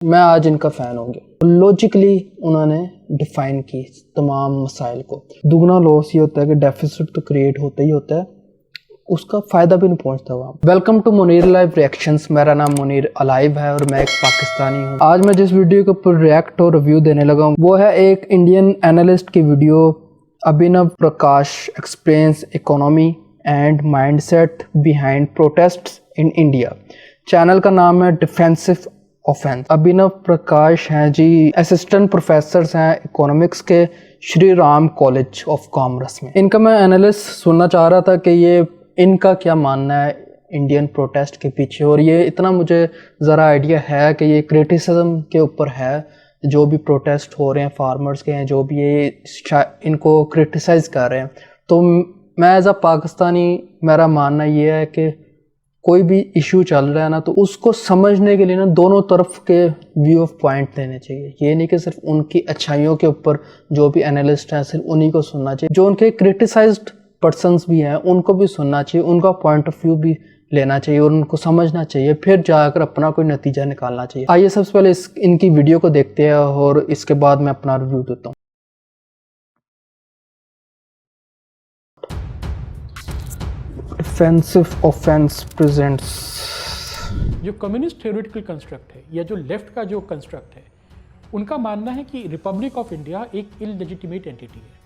मैं आज इनका फ़ैन हो गया। लॉजिकली उन्होंने डिफ़ाइन की तमाम मसाइल को। दुगना लॉस ये होता है कि डेफिसिट तो क्रिएट होता ही होता है, उसका फ़ायदा भी नहीं पहुंचता वहाँ। Welcome to Munir live reactions. मेरा नाम मुनीर अलाइव है और मैं एक पाकिस्तानी हूँ। आज मैं जिस वीडियो के ऊपर रिएक्ट और रिव्यू देने लगा हूँ वो है एक इंडियन एनालिस्ट की video. Abhinav Prakash explains economy and mindset behind protests in India. Channel का नाम है डिफेंसिव ऑफेंस। अभिनव प्रकाश हैं जी, असिस्टेंट प्रोफेसर हैं इकोनॉमिक्स के Shri Ram college of commerce में। इनका मैं एनालिस्ट सुनना चाह रहा था कि ये इनका क्या मानना है इंडियन प्रोटेस्ट के पीछे, और ये इतना मुझे ज़रा आइडिया है कि ये क्रिटिसिज्म के ऊपर है। जो भी प्रोटेस्ट हो रहे हैं फार्मर्स के हैं, जो भी ये इनको क्रिटिसाइज़ कर रहे हैं, तो मैं एज अ पाकिस्तानी मेरा मानना ये है कि कोई भी इशू चल रहा है ना, तो उसको समझने के लिए ना दोनों तरफ के व्यू ऑफ पॉइंट लेने चाहिए। ये नहीं कि सिर्फ उनकी अच्छाइयों के ऊपर जो भी एनालिस्ट हैं सिर्फ उन्हीं को सुनना चाहिए, जो उनके क्रिटिसाइज्ड पर्सन्स भी हैं उनको भी सुनना चाहिए, उनका पॉइंट ऑफ व्यू भी लेना चाहिए और उनको समझना चाहिए, फिर जाकर अपना कोई नतीजा निकालना चाहिए। आइए सबसे पहले इनकी वीडियो को देखते हैं और इसके बाद मैं अपना रिव्यू देता हूँ। Defensive offence presents. जो कम्युनिस्ट थ्योरेटिकल कंस्ट्रक्ट है या जो लेफ्ट का जो कंस्ट्रक्ट है, उनका मानना है कि रिपब्लिक ऑफ इंडिया एक इललेजिटिमेट एंटिटी है।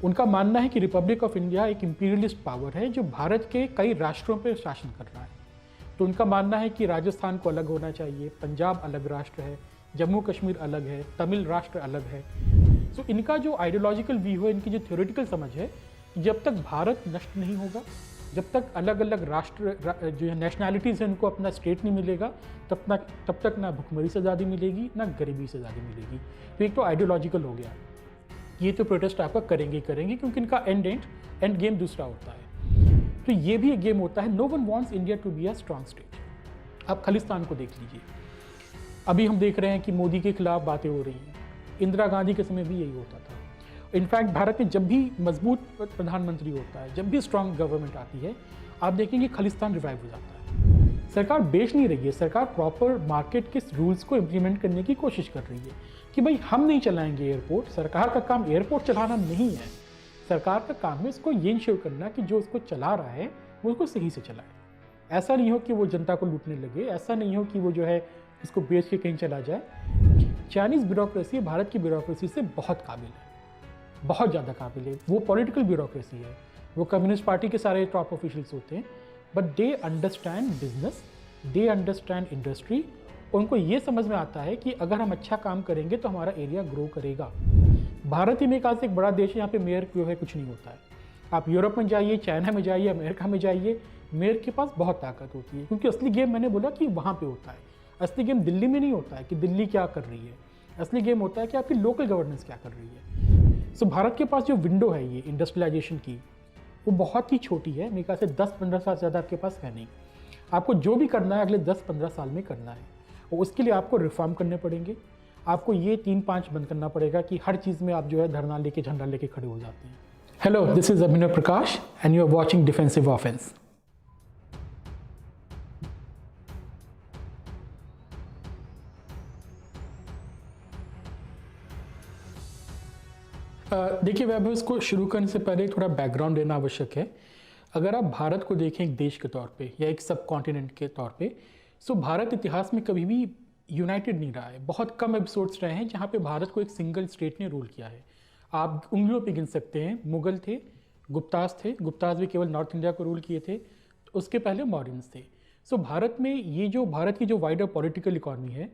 उनका मानना है कि रिपब्लिक ऑफ इंडिया एक इंपीरियलिस्ट पावर है जो भारत के कई राष्ट्रों पर शासन कर रहा है। तो उनका मानना है कि राजस्थान को अलग होना चाहिए, पंजाब अलग राष्ट्र है, जम्मू कश्मीर अलग है, तमिल राष्ट्र अलग है। तो इनका जो आइडियोलॉजिकल व्यू है, इनकी जो थ्योरेटिकल समझ है, जब तक भारत नष्ट नहीं होगा, जब तक अलग अलग राष्ट्र जो है नेशनैलिटीज़ हैं उनको अपना स्टेट नहीं मिलेगा, तब तक ना भुखमरी से ज़्यादा मिलेगी ना गरीबी से ज़्यादा मिलेगी। तो एक तो आइडियोलॉजिकल हो गया, ये तो प्रोटेस्ट आपका करेंगे क्योंकि इनका एंड गेम दूसरा होता है। तो ये भी एक गेम होता है, no one wants India to be a strong state. आप खालिस्तान को देख लीजिए, अभी हम देख रहे हैं कि मोदी के खिलाफ बातें हो रही हैं, इंदिरा गांधी के समय भी यही होता था। इनफैक्ट भारत में जब भी मजबूत प्रधानमंत्री होता है, जब भी स्ट्रॉन्ग गवर्नमेंट आती है, आप देखेंगे खालिस्तान रिवाइव हो जाता है। सरकार बेच नहीं रही है, सरकार प्रॉपर मार्केट के रूल्स को इम्प्लीमेंट करने की कोशिश कर रही है कि भाई हम नहीं चलाएंगे एयरपोर्ट। सरकार का काम एयरपोर्ट चलाना नहीं है, सरकार का काम है इसको ये इंश्योर करना कि जो उसको चला रहा है वो उसको सही से चलाए। ऐसा नहीं हो कि वो जनता को लूटने लगे, ऐसा नहीं हो कि वो जो है इसको बेच के कहीं चला जाए। चाइनीज़ ब्यूरोक्रेसी भारत की ब्यूरोक्रेसी से बहुत काबिल है, बहुत ज़्यादा काबिल है। वो पॉलिटिकल ब्यूरोक्रेसी है, वो कम्युनिस्ट पार्टी के सारे टॉप ऑफिशियल्स होते हैं, but they understand business, they understand industry. उनको ये समझ में आता है कि अगर हम अच्छा काम करेंगे तो हमारा एरिया ग्रो करेगा। भारत ही में एक एक बड़ा देश है, यहाँ पे मेयर क्यों है कुछ नहीं होता है। आप यूरोप में जाइए, चाइना में जाइए, अमेरिका में जाइए, मेयर के पास बहुत ताकत होती है, क्योंकि असली गेम मैंने बोला कि वहाँ पे होता है। असली गेम दिल्ली में नहीं होता है कि दिल्ली क्या कर रही है, असली गेम होता है कि आपकी लोकल गवर्नेंस क्या कर रही है। सो भारत के पास जो विंडो है ये इंडस्ट्रियलाइजेशन की, वो बहुत ही छोटी है। मेरे ख्याल से 10-15 साल ज़्यादा आपके पास है नहीं। आपको जो भी करना है अगले 10-15 साल में करना है, और उसके लिए आपको रिफॉर्म करने पड़ेंगे। आपको ये 3-5 बंद करना पड़ेगा कि हर चीज़ में आप जो है धरना लेके, झंडा लेके खड़े हो जाते हैं। Hello, this is Abhinav Prakash and you are watching defensive offence. देखिए वैभव, इसको शुरू करने से पहले थोड़ा बैकग्राउंड देना आवश्यक है। अगर आप भारत को देखें एक देश के तौर पे या एक सब कॉन्टिनेंट के तौर पे, सो भारत इतिहास में कभी भी यूनाइटेड नहीं रहा है। बहुत कम एपिसोड्स रहे हैं जहाँ पे भारत को एक सिंगल स्टेट ने रूल किया है। आप उंगलियों पे गिन सकते हैं, मुगल थे, गुप्ताज भी केवल नॉर्थ इंडिया को रूल किए थे, उसके पहले मॉरियंस थे। सो भारत में ये जो भारत की जो वाइडर पॉलिटिकल इकॉनमी है,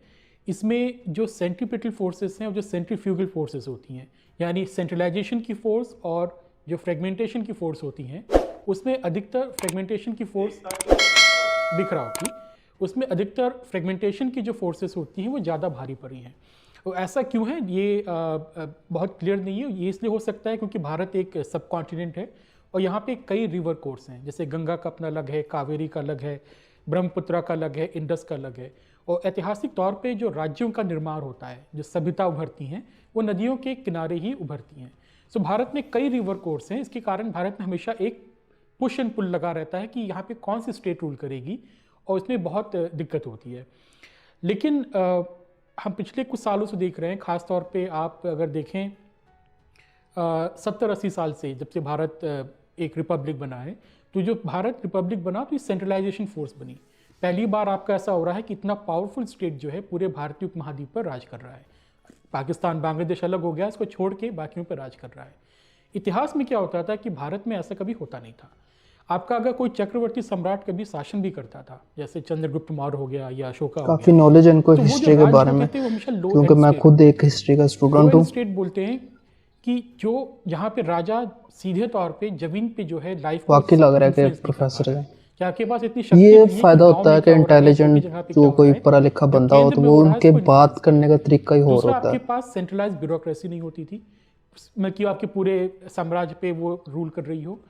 इसमें जो सेंट्रीपिटल फोर्सेस हैं और जो सेंट्रीफ्यूगल फोर्सेस होती हैं, यानी सेंट्रलाइजेशन की फोर्स और जो फ्रेगमेंटेशन की फोर्स होती हैं, उसमें अधिकतर फ्रेगमेंटेशन की फोर्स दिख रहा होती, उसमें अधिकतर फ्रेगमेंटेशन की जो फोर्सेस होती हैं वो ज़्यादा भारी पड़ी हैं। तो ऐसा क्यों है ये बहुत क्लियर नहीं है। ये इसलिए हो सकता है क्योंकि भारत एक सब कॉन्टिनेंट है और यहाँ पे कई रिवर कोर्स हैं, जैसे गंगा का अपना अलग है, कावेरी का अलग है, ब्रह्मपुत्रा का अलग है, इंडस का अलग है। और ऐतिहासिक तौर पे जो राज्यों का निर्माण होता है, जो सभ्यता उभरती हैं, वो नदियों के किनारे ही उभरती हैं। सो भारत में कई रिवर कोर्स हैं, इसके कारण भारत में हमेशा एक पुश एंड पुल लगा रहता है कि यहाँ पे कौन सी स्टेट रूल करेगी, और इसमें बहुत दिक्कत होती है। लेकिन हम पिछले कुछ सालों से देख रहे हैं, ख़ास तौर पे आप अगर देखें 70-80 साल से, जब से भारत एक रिपब्लिक बना है, तो जो भारत रिपब्लिक बना तो ये सेंट्रलाइजेशन फोर्स बनी। पहली बार आपका ऐसा हो रहा है कि इतना पावरफुल स्टेट जो है पूरे भारतीय उपमहाद्वीप पर राज कर रहा है। पाकिस्तान बांग्लादेश अलग हो गया, इसको छोड़ के बाकियों पर राज कर रहा है। इतिहास में क्या होता था कि भारत में ऐसा कभी होता नहीं था। आपका अगर कोई चक्रवर्ती सम्राट कभी शासन भी करता था, जैसे चंद्रगुप्त मौर्य हो गया या अशोका हो काफ़ी गया, नॉलेज है इनको तो वो हिस्ट्री जो के राज बारे में, होते थे वो हमेशा लो क्योंकि एंड मैं स्टेट खुद एक हिस्ट्री का लो स्टूडेंट एंड हूँ। स्टेट बोलते हैं कि जो जहाँ पे राजा सीधे तौर पे जमीन पे जो है लाइफ को वाकई लग रहा है कि influence नहीं कर पा प्रोफेसर रहा है। कि आपके पास इतनी शक्ति ये नहीं है कि फायदा गांव होता में है कि क्या हो रहा है, छोटी इंटेलिजेंट जगह पे जो क्या हो कोई रहा है, पढ़ा लिखा जो बंदा हो केंद्र तो में वो हो रहा है उनके उसको बात इन्फ्लुएंस करने का तरीका ही और दूसरा, होता आपके है। पास सेंट्रलाइज ब्यूरोक्रेसी नहीं होती थी, मतलब आपके पूरे साम्राज्य पे वो रूल कर रही हो।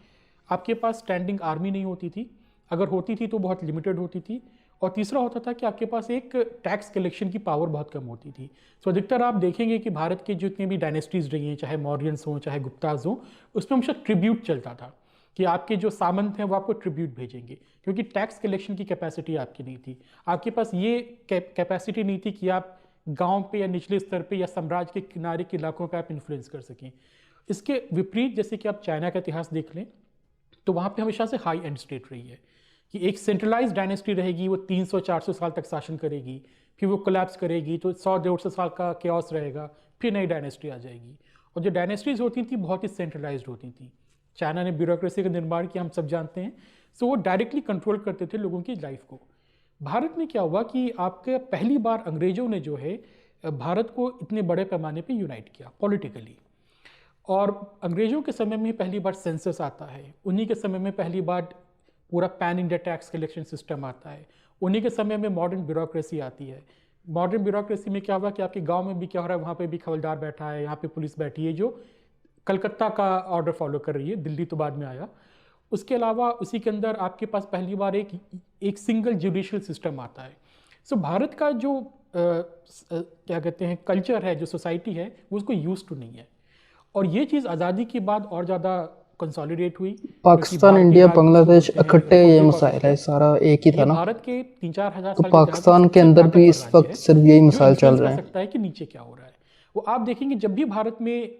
आपके पास स्टैंडिंग आर्मी नहीं होती थी, अगर होती थी तो बहुत लिमिटेड होती थी। और तीसरा होता था कि आपके पास एक टैक्स कलेक्शन की पावर बहुत कम होती थी। सो अधिकतर आप देखेंगे कि भारत के जितने भी डायनेस्टीज रही हैं, चाहे मौर्यंस हों चाहे गुप्ताज हों, उसमें हमेशा ट्रिब्यूट चलता था कि आपके जो सामंत हैं वो आपको ट्रिब्यूट भेजेंगे, क्योंकि टैक्स कलेक्शन की कैपेसिटी आपकी नहीं थी। आपके पास ये कैपेसिटी नहीं थी कि आप गांव पे या निचले स्तर पे या साम्राज्य के किनारे के इलाकों पे आप इन्फ्लुएंस कर सकें। इसके विपरीत जैसे कि आप चाइना का इतिहास देख लें, तो वहाँ पे हमेशा से हाई एंड स्टेट रही है कि एक सेंट्रलाइज डायनेस्टी रहेगी, वो 300-400 साल तक शासन करेगी, फिर वो कोलैप्स करेगी तो 100-150 साल का केओस रहेगा, फिर नई डायनेस्टी आ जाएगी। और जो डायनेस्टीज होती थी बहुत ही सेंट्रलाइज्ड होती थी। चाइना ने ब्यूरोक्रेसी का निर्माण किया, हम सब जानते हैं। सो वो डायरेक्टली कंट्रोल करते थे लोगों की लाइफ को। भारत में क्या हुआ कि आपके पहली बार अंग्रेजों ने जो है भारत को इतने बड़े पैमाने पे यूनाइट किया पॉलिटिकली। और अंग्रेजों के समय में पहली बार सेंसस आता है, उन्हीं के समय में पहली बार पूरा pan India tax collection system आता है, उन्हीं के समय में मॉडर्न ब्यूरोक्रेसी आती है। मॉडर्न ब्यूरोक्रेसी में क्या हुआ कि आपके गांव में भी क्या हो रहा है, वहाँ पे भी खवलदार बैठा है, यहाँ पे पुलिस बैठी है जो कलकत्ता का ऑर्डर फॉलो कर रही है, दिल्ली तो बाद में आया। उसके अलावा उसी के अंदर आपके पास पहली बार एक सिंगल जुडिशियल सिस्टम आता है। सो भारत का जो क्या कहते हैं कल्चर है, जो सोसाइटी है, वो उसको यूज टू नहीं है। और ये चीज़ आज़ादी के बाद और ज़्यादा कंसोलिडेट हुई। पाकिस्तान, इंडिया, बांग्लादेश इकट्ठे ये मसाइल है, सारा एक ही था ये ना। भारत के 3-4 हज़ार तो साल पाकिस्तान के अंदर भी इस वक्त सिर्फ यही मसाइल चल रहे कर हैं। सकता है कि नीचे क्या हो रहा है। वो आप देखेंगे जब भी भारत में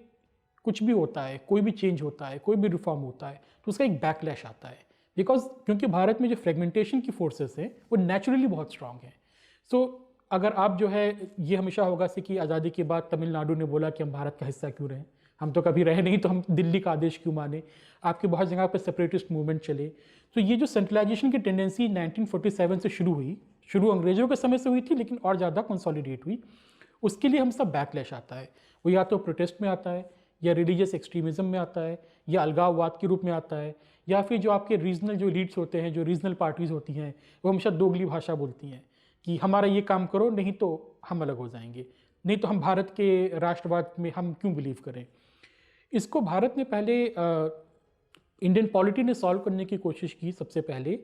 कुछ भी होता है, कोई भी चेंज होता है, कोई भी रिफॉर्म होता है, तो उसका एक बैकलैश आता है। क्योंकि भारत में जो फ्रेगमेंटेशन की फोर्सेस हैं वो नेचुरली बहुत स्ट्रांग हैं। सो अगर आप जो है, ये हमेशा होगा से कि आज़ादी के बाद तमिलनाडु ने बोला कि हम भारत का हिस्सा क्यों रहें, हम तो कभी रहे नहीं, तो हम दिल्ली का आदेश क्यों माने। आपके बहुत जगह पर सेपरेटिस्ट मूवमेंट चले। तो ये जो सेंट्रलाइजेशन की टेंडेंसी 1947 से शुरू अंग्रेजों के समय से हुई थी, लेकिन और ज़्यादा कंसोलिडेट हुई। उसके लिए हम सब बैकलैश आता है। वो या तो प्रोटेस्ट में आता है, या रिलीजियस एक्सट्रीमिज्म में आता है, या अलगाववाद के रूप में आता है, या फिर जो आपके रीजनल जो लीड्स होते हैं, जो रीजनल पार्टीज़ होती हैं, वो हमेशा दोगली भाषा बोलती हैं कि हमारा ये काम करो, नहीं तो हम अलग हो जाएंगे, नहीं तो हम भारत के राष्ट्रवाद में हम क्यों बिलीव करें। इसको भारत ने पहले इंडियन पॉलिटी ने सॉल्व करने की कोशिश की, सबसे पहले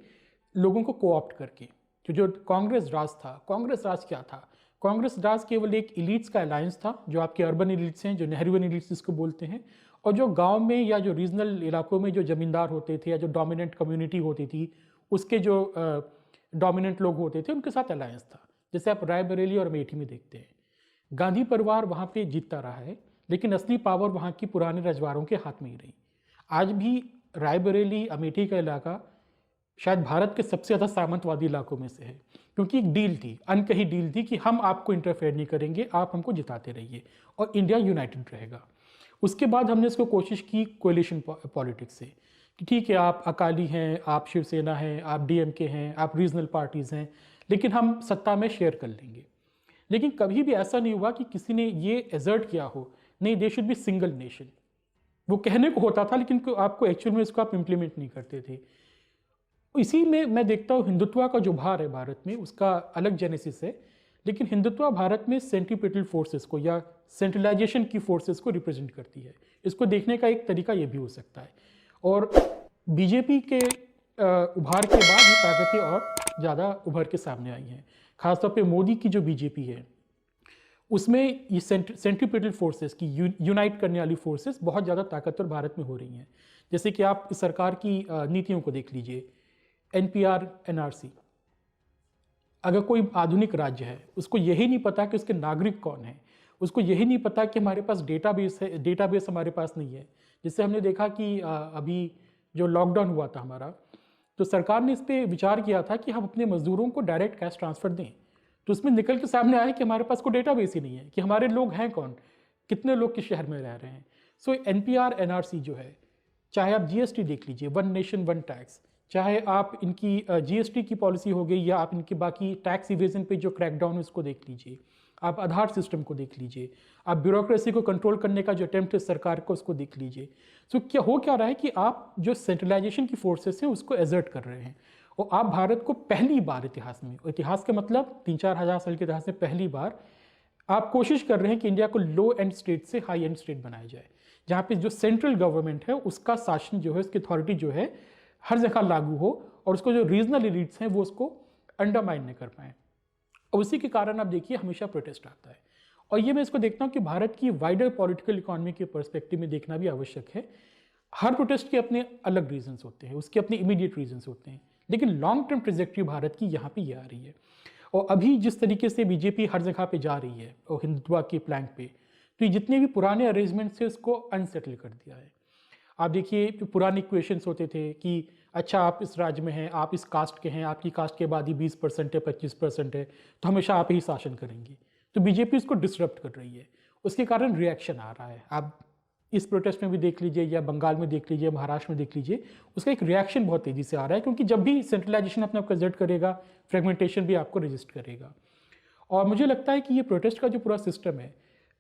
लोगों को कोऑप्ट करके। जो कांग्रेस राज था, कांग्रेस राज क्या था? कांग्रेस राज केवल एक इलीट्स का अलायंस था, जो आपके अर्बन इलीट्स हैं, जो नेहरूवन इलीट्स जिसको बोलते हैं, और जो गांव में या जो रीजनल इलाकों में जो जमींदार होते थे या जो डोमिनेंट कम्युनिटी होती थी, उसके जो डोमिनेंट लोग होते थे, उनके साथ अलायंस था। जैसे आप रायबरेली और अमेठी में देखते हैं, गांधी परिवार वहाँ पे जीतता रहा है, लेकिन असली पावर वहाँ की पुराने रजवाड़ों के हाथ में ही रही। आज भी रायबरेली, अमेठी का इलाका शायद भारत के सबसे ज़्यादा सामंतवादी इलाकों में से है, क्योंकि एक डील थी, अनकही डील थी कि हम आपको इंटरफेयर नहीं करेंगे, आप हमको जिताते रहिए और इंडिया यूनाइटेड रहेगा। उसके बाद हमने इसको कोशिश की कोएलिशन पॉलिटिक्स से कि ठीक है, आप अकाली हैं, आप शिवसेना हैं, आप डीएमके हैं, आप रीजनल पार्टीज़ हैं, लेकिन हम सत्ता में शेयर कर लेंगे। लेकिन कभी भी ऐसा नहीं हुआ कि किसी ने ये एजर्ट किया हो, नहीं they should be single nation. वो कहने को होता था, लेकिन आपको एक्चुअल में इसको आप इम्प्लीमेंट नहीं करते थे। इसी में मैं देखता हूँ हिंदुत्व का जो भार है भारत में, उसका अलग जेनेसिस है। लेकिन हिंदुत्व भारत में सेंट्रीपिटल फोर्सेस को या सेंट्रलाइजेशन की फोर्सेस को रिप्रेजेंट करती है। इसको देखने का एक तरीका ये भी हो सकता है। और बीजेपी के उभार के बाद ये ताकतें और ज़्यादा उभर के सामने आई हैं। खासतौर पे मोदी की जो बीजेपी है, उसमें ये सेंट्रीपिटल फोर्सेस की यूनाइट करने वाली फोर्सेस बहुत ज़्यादा ताकतवर भारत में हो रही हैं। जैसे कि आप इस सरकार की नीतियों को देख लीजिए, एनपीआर, एनआरसी, अगर कोई आधुनिक राज्य है, उसको यही नहीं पता कि उसके नागरिक कौन है, उसको यही नहीं पता कि हमारे पास डेटाबेस है, डेटाबेस हमारे पास नहीं है। जिससे हमने देखा कि अभी जो लॉकडाउन हुआ था हमारा, तो सरकार ने इस पर विचार किया था कि हम अपने मजदूरों को डायरेक्ट कैश ट्रांसफ़र दें। तो उसमें निकल के सामने आया कि हमारे पास कोई डेटाबेस ही नहीं है कि हमारे लोग हैं कौन, कितने लोग किस शहर में रह रहे हैं। सो NPR NRC जो है, चाहे आप GST देख लीजिए, वन नेशन वन टैक्स, चाहे आप इनकी GST की पॉलिसी हो गई, या आप इनकी बाकी टैक्स इवेजन पे जो क्रैकडाउन है उसको देख लीजिए, आप आधार सिस्टम को देख लीजिए, आप ब्यूरोक्रेसी को कंट्रोल करने का जो अटेम्प्ट है सरकार को उसको देख लीजिए। सो क्या रहा है कि आप जो सेंट्रलाइजेशन की फोर्सेस हैं उसको एजर्ट कर रहे हैं, और आप भारत को पहली बार इतिहास में, इतिहास का मतलब 3-4 हज़ार साल के इतिहास में पहली बार आप कोशिश कर रहे हैं कि इंडिया को लो एंड स्टेट से हाई एंड स्टेट बनाया जाए, जहाँ पे जो सेंट्रल गवर्नमेंट है उसका शासन जो है, उसकी अथॉरिटी जो है हर जगह लागू हो, और उसको जो रीजनल एलिट्स हैं वो उसको अंडरमाइन नहीं कर पाए। और उसी के कारण आप देखिए हमेशा प्रोटेस्ट आता है। और ये मैं इसको देखता हूँ कि भारत की वाइडर पॉलिटिकल इकोनॉमी के पर्सपेक्टिव में देखना भी आवश्यक है। हर प्रोटेस्ट के अपने अलग रीजंस होते हैं, उसके अपने इमीडिएट रीजंस होते हैं, लेकिन लॉन्ग टर्म ट्रेजेक्ट्री भारत की यहाँ पे ये आ रही है। और अभी जिस तरीके से बीजेपी हर जगह पे जा रही है और हिंदुत्व के प्लैंक पे, तो ये जितने भी पुराने अरेंजमेंट्स थे उसको अनसेटल कर दिया है। आप देखिए जो पुराने इक्वेशंस होते थे कि अच्छा आप इस राज्य में हैं, आप इस कास्ट के हैं, आपकी कास्ट के आबादी 20% है, 25% है, तो हमेशा आप ही शासन करेंगे। तो बीजेपी इसको डिसरप्ट कर रही है, उसके कारण रिएक्शन आ रहा है। आप इस प्रोटेस्ट में भी देख लीजिए, या बंगाल में देख लीजिए, महाराष्ट्र में देख लीजिए, उसका एक रिएक्शन बहुत तेज़ी से आ रहा है, क्योंकि जब भी सेंट्रलाइजेशन अपने आपको एग्जर्ट करेगा, फ्रेगमेंटेशन भी आपको रजिस्ट करेगा। और मुझे लगता है कि ये प्रोटेस्ट का जो पूरा सिस्टम है,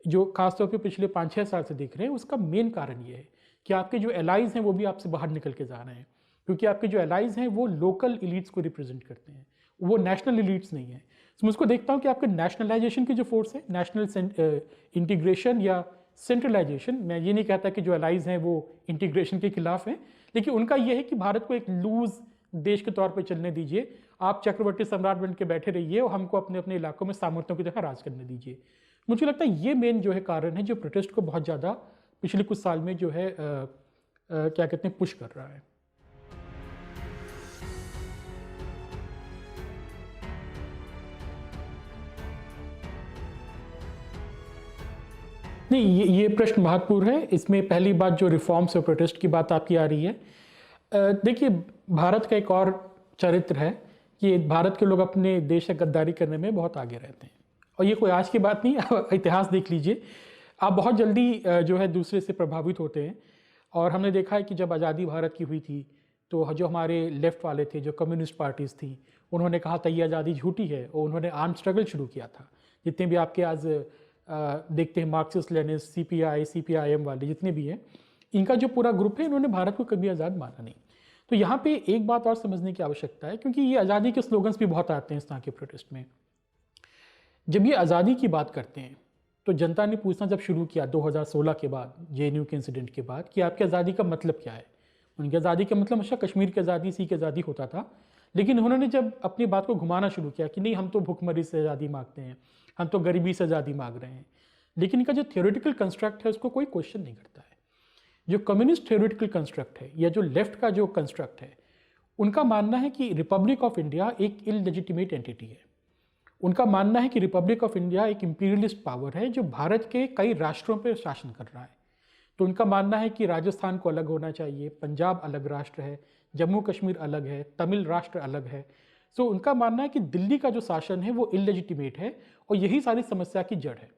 जो खासतौर पे पिछले 5-6 साल से देख रहे हैं, उसका मेन कारण ये है कि आपके जो एलाइज हैं वो भी आपसे बाहर निकल के जा रहे हैं, क्योंकि आपके जो एलाइज हैं वो लोकल एलिट्स को रिप्रेजेंट करते हैं, वो नेशनल एलिट्स नहीं है। तो मैं उसको देखता हूँ कि आपके नेशनलाइजेशन की जो फोर्स है, नेशनल इंटीग्रेशन या सेंट्रलाइजेशन, मैं ये नहीं कहता कि जो एलाइज हैं वो इंटीग्रेशन के खिलाफ हैं, लेकिन उनका ये है कि भारत को एक लूज देश के तौर पे चलने दीजिए, आप चक्रवर्ती सम्राट बन के बैठे रहिए और हमको अपने अपने इलाकों में सामर्थ्यों की तरह राज करने दीजिए। मुझे लगता है ये मेन जो है कारण है जो प्रोटेस्ट को बहुत ज़्यादा पिछले कुछ साल में जो है क्या कहते हैं, पुश कर रहा है। नहीं, ये प्रश्न महत्वपूर्ण है। इसमें पहली बात जो रिफॉर्म्स और प्रोटेस्ट की बात आपकी आ रही है, देखिए भारत का एक और चरित्र है कि भारत के लोग अपने देश से गद्दारी करने में बहुत आगे रहते हैं, और ये कोई आज की बात नहीं, आप इतिहास देख लीजिए, आप बहुत जल्दी जो है दूसरे से प्रभावित होते हैं। और हमने देखा है कि जब आज़ादी भारत की हुई थी, तो जो हमारे लेफ्ट वाले थे, जो कम्युनिस्ट पार्टीज़ थी, उन्होंने कहा था ये आज़ादी झूठी है, और उन्होंने आर्म स्ट्रगल शुरू किया था। जितने भी आपके आज देखते हैं मार्क्सिस्ट लेनिस्ट, CPI CPIM वाले जितने भी हैं, इनका जो पूरा ग्रुप है, इन्होंने भारत को कभी आज़ाद माना नहीं। तो यहाँ पे एक बात और समझने की आवश्यकता है, क्योंकि ये आज़ादी के स्लोगन्स भी बहुत आते हैं इस तरह के प्रोटेस्ट में। जब ये आज़ादी की बात करते हैं तो जनता ने पूछना जब शुरू किया 2016 के बाद, JNU के इंसिडेंट के बाद, कि आपकी आज़ादी का मतलब क्या है। उनकी आज़ादी का मतलब हमेशा कश्मीर की आज़ादी, सी की आज़ादी होता था, लेकिन उन्होंने जब अपनी बात को घुमाना शुरू किया कि नहीं हम तो भुखमरी से आज़ादी मांगते हैं, हम तो गरीबी से आज़ादी मांग रहे हैं, लेकिन इनका जो थियोरेटिकल कंस्ट्रक्ट है उसको कोई क्वेश्चन नहीं करता है। जो कम्युनिस्ट थियोरेटिकल कंस्ट्रक्ट है, या जो लेफ्ट का जो कंस्ट्रक्ट है, उनका मानना है कि रिपब्लिक ऑफ इंडिया एक इललेजिटिमेट एंटिटी है। उनका मानना है कि रिपब्लिक ऑफ इंडिया एक इंपीरियलिस्ट पावर है जो भारत के कई राष्ट्रों पर शासन कर रहा है। तो उनका मानना है कि राजस्थान को अलग होना चाहिए, पंजाब अलग राष्ट्र है, जम्मू कश्मीर अलग है, तमिल राष्ट्र अलग है। सो उनका मानना है कि दिल्ली का जो शासन है वो इललेजिटिमेट है, और यही सारी समस्या की जड़ है।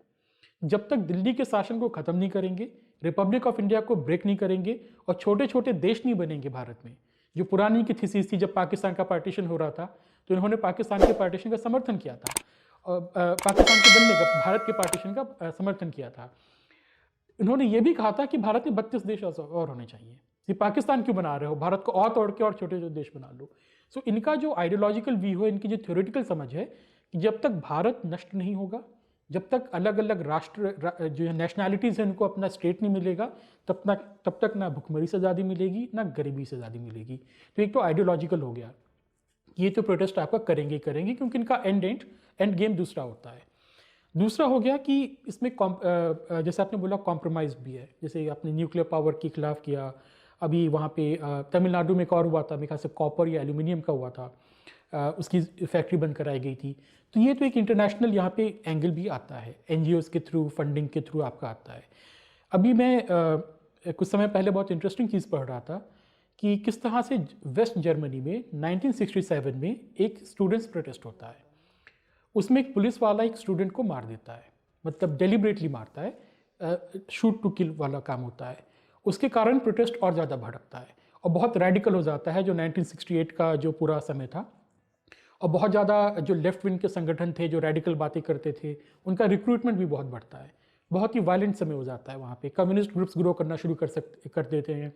जब तक दिल्ली के शासन को ख़त्म नहीं करेंगे, रिपब्लिक ऑफ इंडिया को ब्रेक नहीं करेंगे, और छोटे छोटे देश नहीं बनेंगे भारत में, जो पुरानी की थीसिस थी जब पाकिस्तान का पार्टीशन हो रहा था, तो इन्होंने पाकिस्तान के पार्टीशन का समर्थन किया था, और पाकिस्तान के बनने का, भारत के पार्टीशन का समर्थन किया था। इन्होंने ये भी कहा था कि भारत में 32 देश और होने चाहिए, ये पाकिस्तान क्यों बना रहे हो, भारत को और तोड़ के और छोटे छोटे देश बना लो। सो इनका जो आइडियोलॉजिकल व्यू है, इनकी जो थ्योरेटिकल समझ है कि जब तक भारत नष्ट नहीं होगा, जब तक अलग अलग राष्ट्र जो नेशनैलिटीज़ हैं उनको अपना स्टेट नहीं मिलेगा, तब तक ना भुखमरी से आज़ादी मिलेगी, ना गरीबी से आज़ादी मिलेगी। तो एक तो आइडियोलॉजिकल हो गया, ये तो प्रोटेस्ट आपका करेंगे क्योंकि इनका एंड गेम दूसरा होता है। दूसरा हो गया कि इसमें जैसे आपने बोला कॉम्प्रोमाइज़ भी है, जैसे आपने न्यूक्लियर पावर के खिलाफ किया, अभी वहाँ पे तमिलनाडु में एक और हुआ था, मेरे ख्याल से कॉपर या एल्यूमिनियम का हुआ था, उसकी फैक्ट्री बंद कराई गई थी। तो ये तो एक इंटरनेशनल यहाँ पे एंगल भी आता है, एनजीओज के थ्रू, फंडिंग के थ्रू आपका आता है। अभी मैं कुछ समय पहले बहुत इंटरेस्टिंग चीज़ पढ़ रहा था कि किस तरह से वेस्ट जर्मनी में 1967 में एक स्टूडेंट्स प्रोटेस्ट होता है। उसमें एक पुलिस वाला एक स्टूडेंट को मार देता है, मतलब डेलिबरेटली मारता है, शूट टू किल वाला काम होता है। उसके कारण प्रोटेस्ट और ज़्यादा भड़कता है और बहुत रेडिकल हो जाता है, जो 1968 का जो पूरा समय था। और बहुत ज़्यादा जो लेफ्ट विंग के संगठन थे, जो रेडिकल बातें करते थे, उनका रिक्रूटमेंट भी बहुत बढ़ता है। बहुत ही वायलेंट समय हो जाता है वहाँ पे। कम्युनिस्ट ग्रुप्स ग्रो करना शुरू कर देते हैं।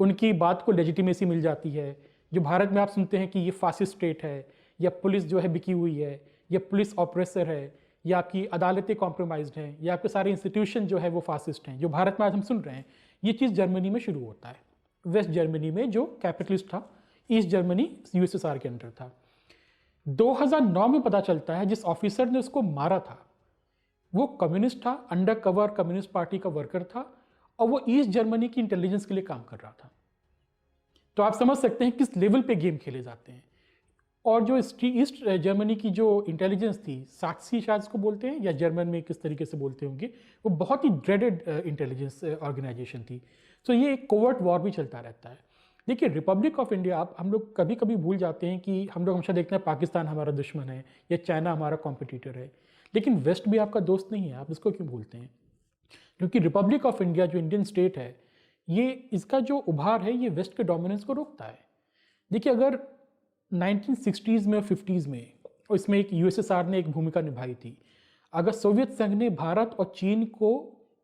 उनकी बात को लेजिटिमेसी मिल जाती है। जो भारत में आप सुनते हैं कि ये फासिस्ट स्टेट है, या पुलिस जो है बिकी हुई है, या पुलिस ऑपरेसर है, या आपकी अदालतें कॉम्प्रोमाइज्ड हैं, या आपके सारे इंस्टीट्यूशन जो है वो फासिस्ट हैं, जो भारत में आज हम सुन रहे हैं, ये चीज़ जर्मनी में शुरू होता है। वेस्ट जर्मनी में जो कैपिटलिस्ट था, ईस्ट जर्मनी यूएसएसआर के अंडर था। 2009 में पता चलता है जिस ऑफिसर ने उसको मारा था वो कम्युनिस्ट था, अंडर कवर कम्युनिस्ट पार्टी का वर्कर था, और वो ईस्ट जर्मनी की इंटेलिजेंस के लिए काम कर रहा था। तो आप समझ सकते हैं किस लेवल पे गेम खेले जाते हैं। और जो ईस्ट जर्मनी की जो इंटेलिजेंस थी, साक्सी शायद इसको बोलते हैं, या जर्मन में किस तरीके से बोलते होंगे, वो बहुत ही ड्रेडेड इंटेलिजेंस ऑर्गेनाइजेशन थी। तो ये एक कोवर्ट वॉर भी चलता रहता है। देखिए, रिपब्लिक ऑफ इंडिया, आप हम लोग कभी कभी भूल जाते हैं कि हम लोग हमेशा देखते हैं पाकिस्तान हमारा दुश्मन है या चाइना हमारा कॉम्पिटिटर है, लेकिन वेस्ट भी आपका दोस्त नहीं है। आप इसको क्यों भूलते हैं? क्योंकि रिपब्लिक ऑफ इंडिया जो इंडियन स्टेट है, ये इसका जो उभार है ये वेस्ट के डोमिनेंस को रोकता है। देखिए, अगर 1960s में और 50s में, और इसमें एक यूएसएसआर ने एक भूमिका निभाई थी, अगर सोवियत संघ ने भारत और चीन को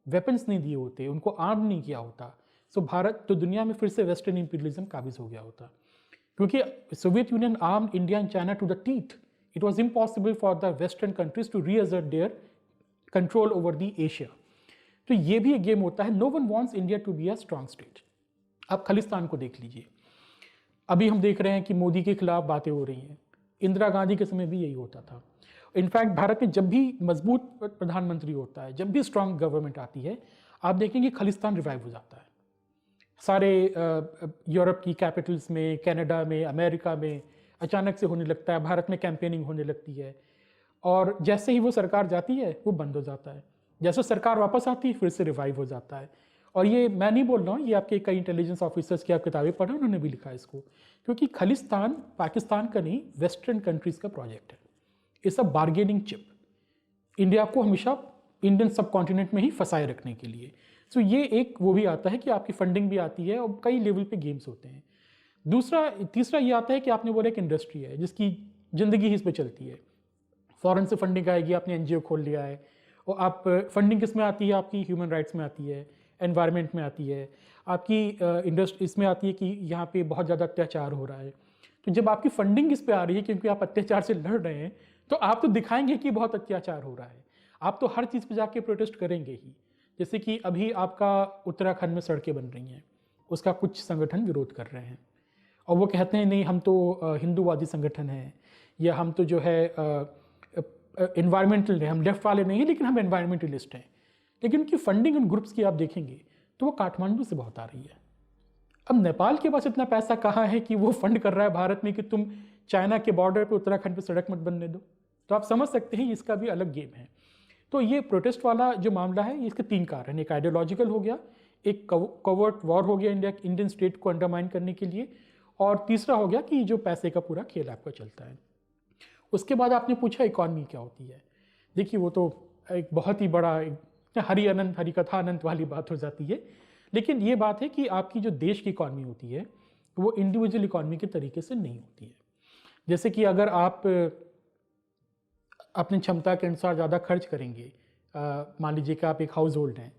वेपन्स नहीं दिए होते, उनको आर्म नहीं किया होता, तो भारत तो दुनिया में फिर से वेस्टर्न इंपीरियलिज्म काबिज हो गया होता। क्योंकि Soviet Union armed India and China to the teeth. It was impossible for the western countries to reassert their control over the Asia. तो ये भी एक गेम होता है। No one wants India to be a strong state. आप खालिस्तान को देख लीजिए, अभी हम देख रहे हैं कि मोदी के खिलाफ बातें हो रही हैं। इंदिरा गांधी के समय भी यही होता था। इनफैक्ट भारत में जब भी मजबूत प्रधानमंत्री होता है, जब भी स्ट्रांग गवर्नमेंट आती है, आप देखेंगे खालिस्तान रिवाइव हो जाता है। सारे यूरोप की कैपिटल्स में, कनाडा में, अमेरिका में अचानक से होने लगता है। भारत में कैंपेनिंग होने लगती है, और जैसे ही वो सरकार जाती है वो बंद हो जाता है। जैसे सरकार वापस आती है फिर से रिवाइव हो जाता है। और ये मैं नहीं बोल रहा हूँ, ये आपके कई इंटेलिजेंस ऑफिसर्स की आप किताबें पढ़ें, उन्होंने भी लिखा है इसको। क्योंकि खालिस्तान पाकिस्तान का नहीं, वेस्टर्न कंट्रीज का प्रोजेक्ट है। It's a bargaining chip, India को हमेशा इंडियन सब कॉन्टिनेंट में ही फंसाए रखने के लिए। सो ये एक वो भी आता है कि आपकी फंडिंग भी आती है, और कई लेवल पे गेम्स होते हैं। तीसरा ये आता है कि आपने बोला एक इंडस्ट्री है जिसकी ज़िंदगी ही इस पर चलती है। फॉरेन से फंडिंग आएगी, आपने एनजीओ खोल लिया है, और आप फंडिंग किस में आती है? आपकी ह्यूमन राइट्स में आती है, एनवायरनमेंट में आती है, आपकी इंडस्ट्री इसमें आती है कि यहाँ पे बहुत ज़्यादा अत्याचार हो रहा है। तो जब आपकी फंडिंग इस पे आ रही है क्योंकि आप अत्याचार से लड़ रहे हैं, तो आप तो दिखाएंगे कि बहुत अत्याचार हो रहा है। आप तो हर चीज़ पे जाके प्रोटेस्ट करेंगे ही। जैसे कि अभी आपका उत्तराखंड में सड़कें बन रही हैं, उसका कुछ संगठन विरोध कर रहे हैं, और वो कहते हैं नहीं, हम तो हिंदूवादी संगठन हैं, या हम तो जो है इन्वायरमेंटल हैं, हम लेफ्ट वाले नहीं हैं लेकिन हम एनवायरमेंटलिस्ट हैं। लेकिन उनकी फंडिंग उन ग्रुप्स की आप देखेंगे तो वो काठमांडू से बहुत आ रही है। अब नेपाल के पास इतना पैसा कहाँ है कि वो फंड कर रहा है भारत में कि तुम चाइना के बॉर्डर पे उत्तराखंड पे सड़क मत बनने दो। तो आप समझ सकते हैं इसका भी अलग गेम है। तो ये प्रोटेस्ट वाला जो मामला है, इसके तीन कारण, एक आइडियोलॉजिकल हो गया, एक कवर्ट वॉर हो गया इंडियन स्टेट को अंडरमाइन करने के लिए, और तीसरा हो गया कि जो पैसे का पूरा खेल आपका चलता है। उसके बाद आपने पूछा इकॉनमी क्या होती है। देखिए, वो तो एक बहुत ही बड़ा हरि अनंत हरि कथा अनंत वाली बात हो जाती है। लेकिन ये बात है कि आपकी जो देश की इकॉनमी होती है वो इंडिविजुअल इकॉनमी के तरीके से नहीं होती है। जैसे कि अगर आप अपनी क्षमता के अनुसार ज़्यादा खर्च करेंगे, मान लीजिए कि आप एक हाउस होल्ड हैं,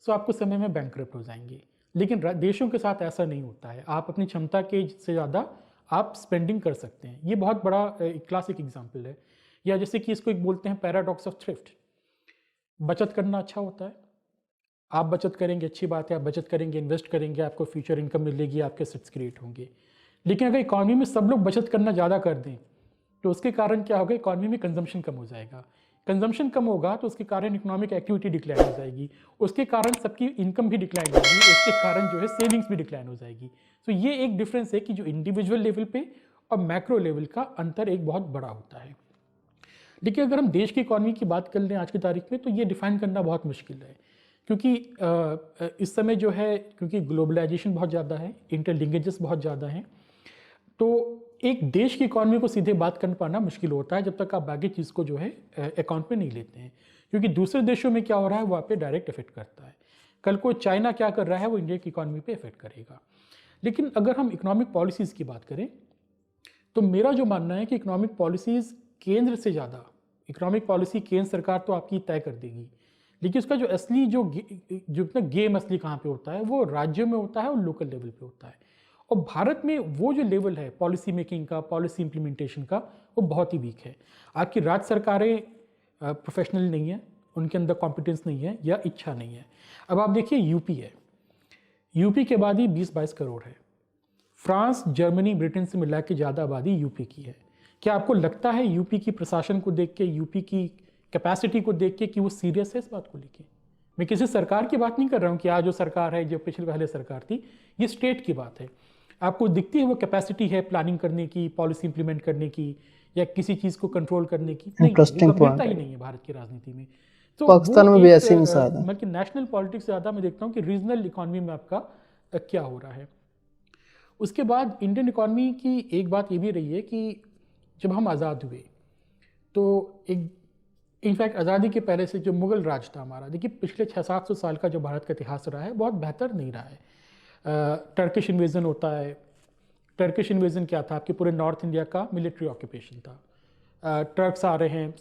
तो आपको समय में बैंकरप्ट हो जाएंगे। लेकिन देशों के साथ ऐसा नहीं होता है। आप अपनी क्षमता के से ज़्यादा आप स्पेंडिंग कर सकते हैं। ये बहुत बड़ा क्लासिक एग्जाम्पल है। या जैसे कि इसको एक बोलते हैं पैराडॉक्स ऑफ थ्रिफ्ट। बचत करना अच्छा होता है, आप बचत करेंगे, अच्छी बात है, आप बचत करेंगे, इन्वेस्ट करेंगे, आपको फ्यूचर इनकम मिलेगी, आपके एसेट्स क्रिएट होंगे। लेकिन अगर इकॉनमी में सब लोग बचत करना ज़्यादा कर दें तो उसके कारण क्या होगा? इकॉनमी में कंजम्पशन कम हो जाएगा। कंजम्पशन कम होगा तो उसके कारण इकोनॉमिक एक्टिविटी डिक्लाइन हो जाएगी, उसके कारण सबकी इनकम भी डिक्लाइन होगी, उसके कारण जो है सेविंग्स भी डिक्लाइन हो जाएगी। तो ये एक डिफरेंस है कि जो इंडिविजुअल लेवल पे और मैक्रो लेवल का अंतर एक बहुत बड़ा होता है। लेकिन अगर हम देश की इकॉनमी की बात कर लें आज की तारीख में, तो ये डिफाइन करना बहुत मुश्किल है, क्योंकि इस समय जो है, क्योंकि ग्लोबलाइजेशन बहुत ज़्यादा है, इंटरलिंकेजेस बहुत ज़्यादा हैं, तो एक देश की इकॉनमी को सीधे बात कर पाना मुश्किल होता है जब तक आप बाकी चीज़ को जो है अकाउंट में नहीं लेते हैं, क्योंकि दूसरे देशों में क्या हो रहा है वो आप पे डायरेक्ट इफेक्ट करता है। कल को चाइना क्या कर रहा है वो इंडिया की इकॉनमी पे इफेक्ट करेगा। लेकिन अगर हम इकोनॉमिक पॉलिसीज़ की बात करें, तो मेरा जो मानना है कि इकोनॉमिक पॉलिसीज़ केंद्र से ज़्यादा, इकोनॉमिक पॉलिसी केंद्र सरकार तो आपकी तय कर देगी, लेकिन उसका जो असली जो अपना गेम असली कहाँ पे होता है वो राज्यों में होता है और लोकल लेवल पे होता है। और भारत में वो जो लेवल है पॉलिसी मेकिंग का, पॉलिसी इंप्लीमेंटेशन का, वो बहुत ही वीक है। आपकी राज्य सरकारें प्रोफेशनल नहीं है, उनके अंदर कॉम्पिटेंस नहीं है या इच्छा नहीं है। अब आप देखिए यूपी है, यूपी के आबादी 20-22 करोड़ है। फ्रांस, जर्मनी, ब्रिटेन से मिला के ज़्यादा आबादी यूपी की है। क्या आपको लगता है यूपी की प्रशासन को देख के, यूपी की कैपेसिटी को देख के कि वो सीरियस है इस बात को लेके? मैं किसी सरकार की बात नहीं कर रहा हूँ कि आज जो सरकार है, जो पिछले पहले सरकार थी, ये स्टेट की बात है। आपको दिखती है वो कैपेसिटी है प्लानिंग करने की, पॉलिसी इंप्लीमेंट करने की, या किसी चीज़ को कंट्रोल करने की? नहीं, इंटरेस्टिंग वो गंभीरता पॉइंट ही है। नहीं है भारत की राजनीति में। तो पाकिस्तान वो में भी एक, ऐसे ही मिसाल है। मैं कि नेशनल पॉलिटिक्स से ज़्यादा मैं देखता हूँ कि रीजनल इकॉनमी में आपका क्या हो रहा है। उसके बाद इंडियन इकॉनमी की एक बात ये भी रही है कि जब हम आज़ाद हुए तो एक, इनफैक्ट आज़ादी के पहले से जो मुग़ल राज था हमारा, देखिए पिछले 600-700 साल का जो भारत का इतिहास रहा है बहुत बेहतर नहीं रहा है। टर्किश इन्वेजन होता है। टर्किश इन्वेजन क्या था? आपके पूरे नॉर्थ इंडिया का मिलिट्री ऑक्यूपेशन था। टर्क्स आ रहे हैं,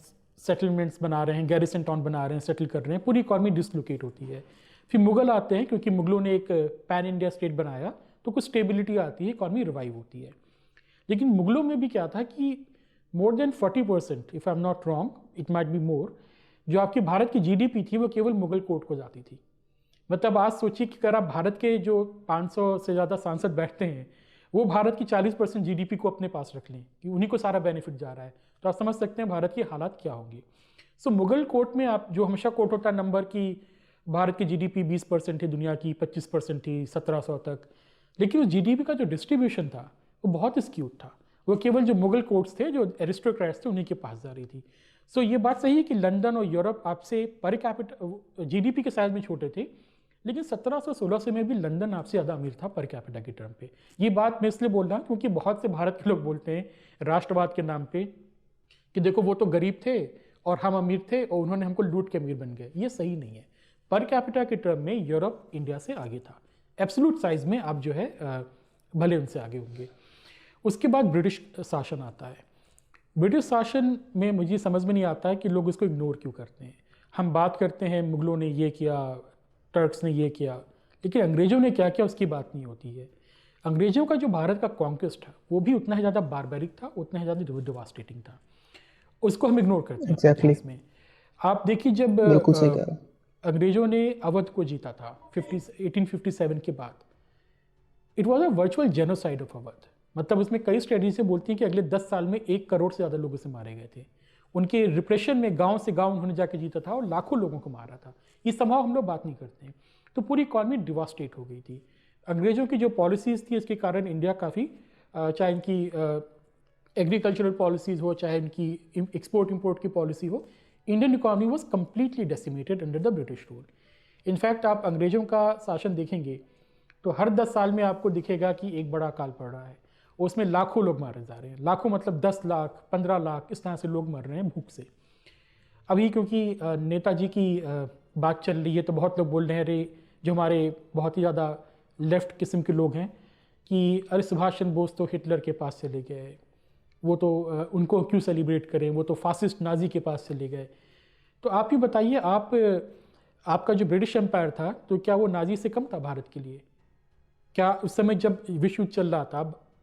सेटलमेंट्स बना रहे हैं, गैरिसन टाउन बना रहे हैं, सेटल कर रहे हैं, पूरी इकॉनमी डिसलोकेट होती है। फिर मुग़ल आते हैं, क्योंकि मुग़लों ने एक पैन इंडिया स्टेट बनाया तो कुछ स्टेबिलिटी आती है, इकॉनमी रिवाइव होती है। लेकिन मुग़लों में भी क्या था कि more than 40%, if I am not wrong, it might be more, जो आपकी भारत की जीडीपी थी वो केवल मुग़ल कोर्ट को जाती थी। मतलब आज सोचिए कि अगर आप भारत के जो 500 से ज़्यादा सांसद बैठते हैं, वो भारत की 40% जीडीपी को अपने पास रख लें कि उन्हीं को सारा बेनिफिट जा रहा है, तो आप समझ सकते हैं भारत के हालात क्या होंगे। सो मुग़ल कोर्ट में आप जो हमेशा कोर्ट होता है नंबर की, भारत की जीडीपी 20% है, दुनिया की 25% थी 1700 तक, लेकिन उस जीडीपी का जो डिस्ट्रीब्यूशन था वो बहुत स्क्यूड था। वो केवल जो मुग़ल कोर्ट्स थे, जो एरिस्टोक्रेट्स थे, उन्हीं के पास जा रही थी। सो ये बात सही है कि लंदन और यूरोप आपसे पर कैपिटा जीडीपी के साइज में छोटे थे, लेकिन 1700-1600 में भी लंदन आपसे ज़्यादा अमीर था पर कैपिटा के टर्म पे। ये बात मैं इसलिए बोल रहा हूँ क्योंकि बहुत से भारत के लोग बोलते हैं राष्ट्रवाद के नाम पे कि देखो वो तो गरीब थे और हम अमीर थे और उन्होंने हमको लूट के अमीर बन गए। ये सही नहीं है। पर कैपिटा के टर्म में यूरोप इंडिया से आगे था। एब्सोल्यूट साइज में आप जो है भले उनसे आगे होंगे। उसके बाद ब्रिटिश शासन आता है। ब्रिटिश शासन में मुझे समझ में नहीं आता है कि लोग इसको इग्नोर क्यों करते हैं। हम बात करते हैं मुग़लों ने ये किया, टर्क्स ने ये किया, लेकिन अंग्रेज़ों ने क्या किया उसकी बात नहीं होती है। अंग्रेज़ों का जो भारत का कॉन्क्वेस्ट है वो भी उतना ही ज़्यादा बारबैरिक था, उतना ही ज़्यादा डिवास्टेटिंग था। उसको हम इग्नोर करते हैं इतिहास में। आप देखिए जब बिल्कुल सही कह रहे हैं। अंग्रेज़ों ने अवध को जीता था 1857 के बाद, it was a virtual genocide of Awadh. मतलब उसमें कई स्टडीज से बोलती हैं कि अगले 10 साल में 1 करोड़ से ज़्यादा लोग उसे मारे गए थे। उनके रिप्रेशन में गांव से गांव उन्होंने जाके जीता था और लाखों लोगों को मारा था। ये संभव हम लोग बात नहीं करते हैं। तो पूरी इकॉनमी डिवास्टेट हो गई थी। अंग्रेज़ों की जो पॉलिसीज़ थी इसके कारण इंडिया काफ़ी, चाहे इनकी एग्रीकल्चरल पॉलिसीज़ हो, चाहे इनकी एक्सपोर्ट इम्पोर्ट की पॉलिसी हो, Indian economy was completely decimated under the British rule. In fact आप अंग्रेज़ों का शासन देखेंगे तो हर 10 साल में आपको दिखेगा कि एक बड़ा अकाल पड़ रहा है, उसमें लाखों लोग मारे जा रहे हैं। लाखों मतलब 10 लाख, 15 लाख, इस तरह से लोग मर रहे हैं भूख से। अभी क्योंकि नेताजी की बात चल रही है तो बहुत लोग बोल रहे हैं, अरे जो हमारे बहुत ही ज़्यादा लेफ्ट किस्म के लोग हैं कि अरे सुभाष चंद्र बोस तो हिटलर के पास चले गए, वो तो उनको क्यों सेलिब्रेट करें, वो तो फासिस्ट नाजी के पास चले गए। तो आप ही बताइए, आपका जो ब्रिटिश एम्पायर था तो क्या वो नाजी से कम था भारत के लिए? क्या उस समय जब विश्व युद्ध चल रहा था,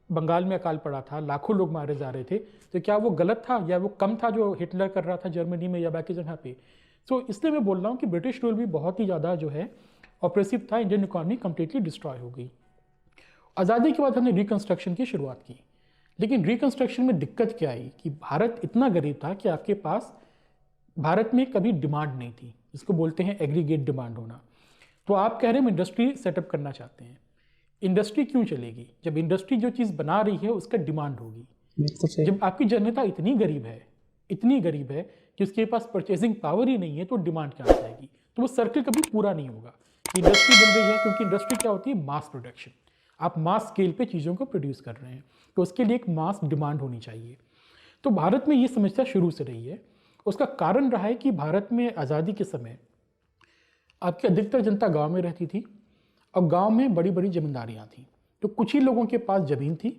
बंगाल में अकाल पड़ा था, लाखों लोग मारे जा रहे थे, तो क्या वो गलत था या वो कम था जो हिटलर कर रहा था जर्मनी में या बाकी जगह पे? तो इसलिए मैं बोल रहा हूँ कि ब्रिटिश रूल भी बहुत ही ज़्यादा जो है ऑप्रेसिव था। इंडियन इकॉनमी कंप्लीटली डिस्ट्रॉय हो गई। आज़ादी के बाद हमने रिकंस्ट्रक्शन की शुरुआत की, लेकिन रिकंस्ट्रक्शन में दिक्कत क्या आई कि भारत इतना गरीब था कि आपके पास भारत में कभी डिमांड नहीं थी, जिसको बोलते हैं एग्रीगेट डिमांड होना। तो आप कह रहे हैं हम इंडस्ट्री सेटअप करना चाहते हैं। इंडस्ट्री क्यों चलेगी? जब इंडस्ट्री जो चीज़ बना रही है उसका डिमांड होगी। बिल्कुल सही। जब आपकी जनता इतनी गरीब है कि उसके पास परचेसिंग पावर ही नहीं है, तो डिमांड कहाँ से आएगी? तो वो सर्कल कभी पूरा नहीं होगा। इंडस्ट्री बन रही है क्योंकि इंडस्ट्री क्या होती है? Mass production. आप मास स्केल पे चीज़ों को प्रोड्यूस कर रहे हैं, तो उसके लिए एक मास डिमांड होनी चाहिए। तो भारत में ये समस्या शुरू से रही है। उसका कारण रहा है कि भारत में आज़ादी के समय आपकी अधिकतर जनता गांव में रहती थी और गांव में बड़ी बड़ी जमींदारियां थी। तो कुछ ही लोगों के पास ज़मीन थी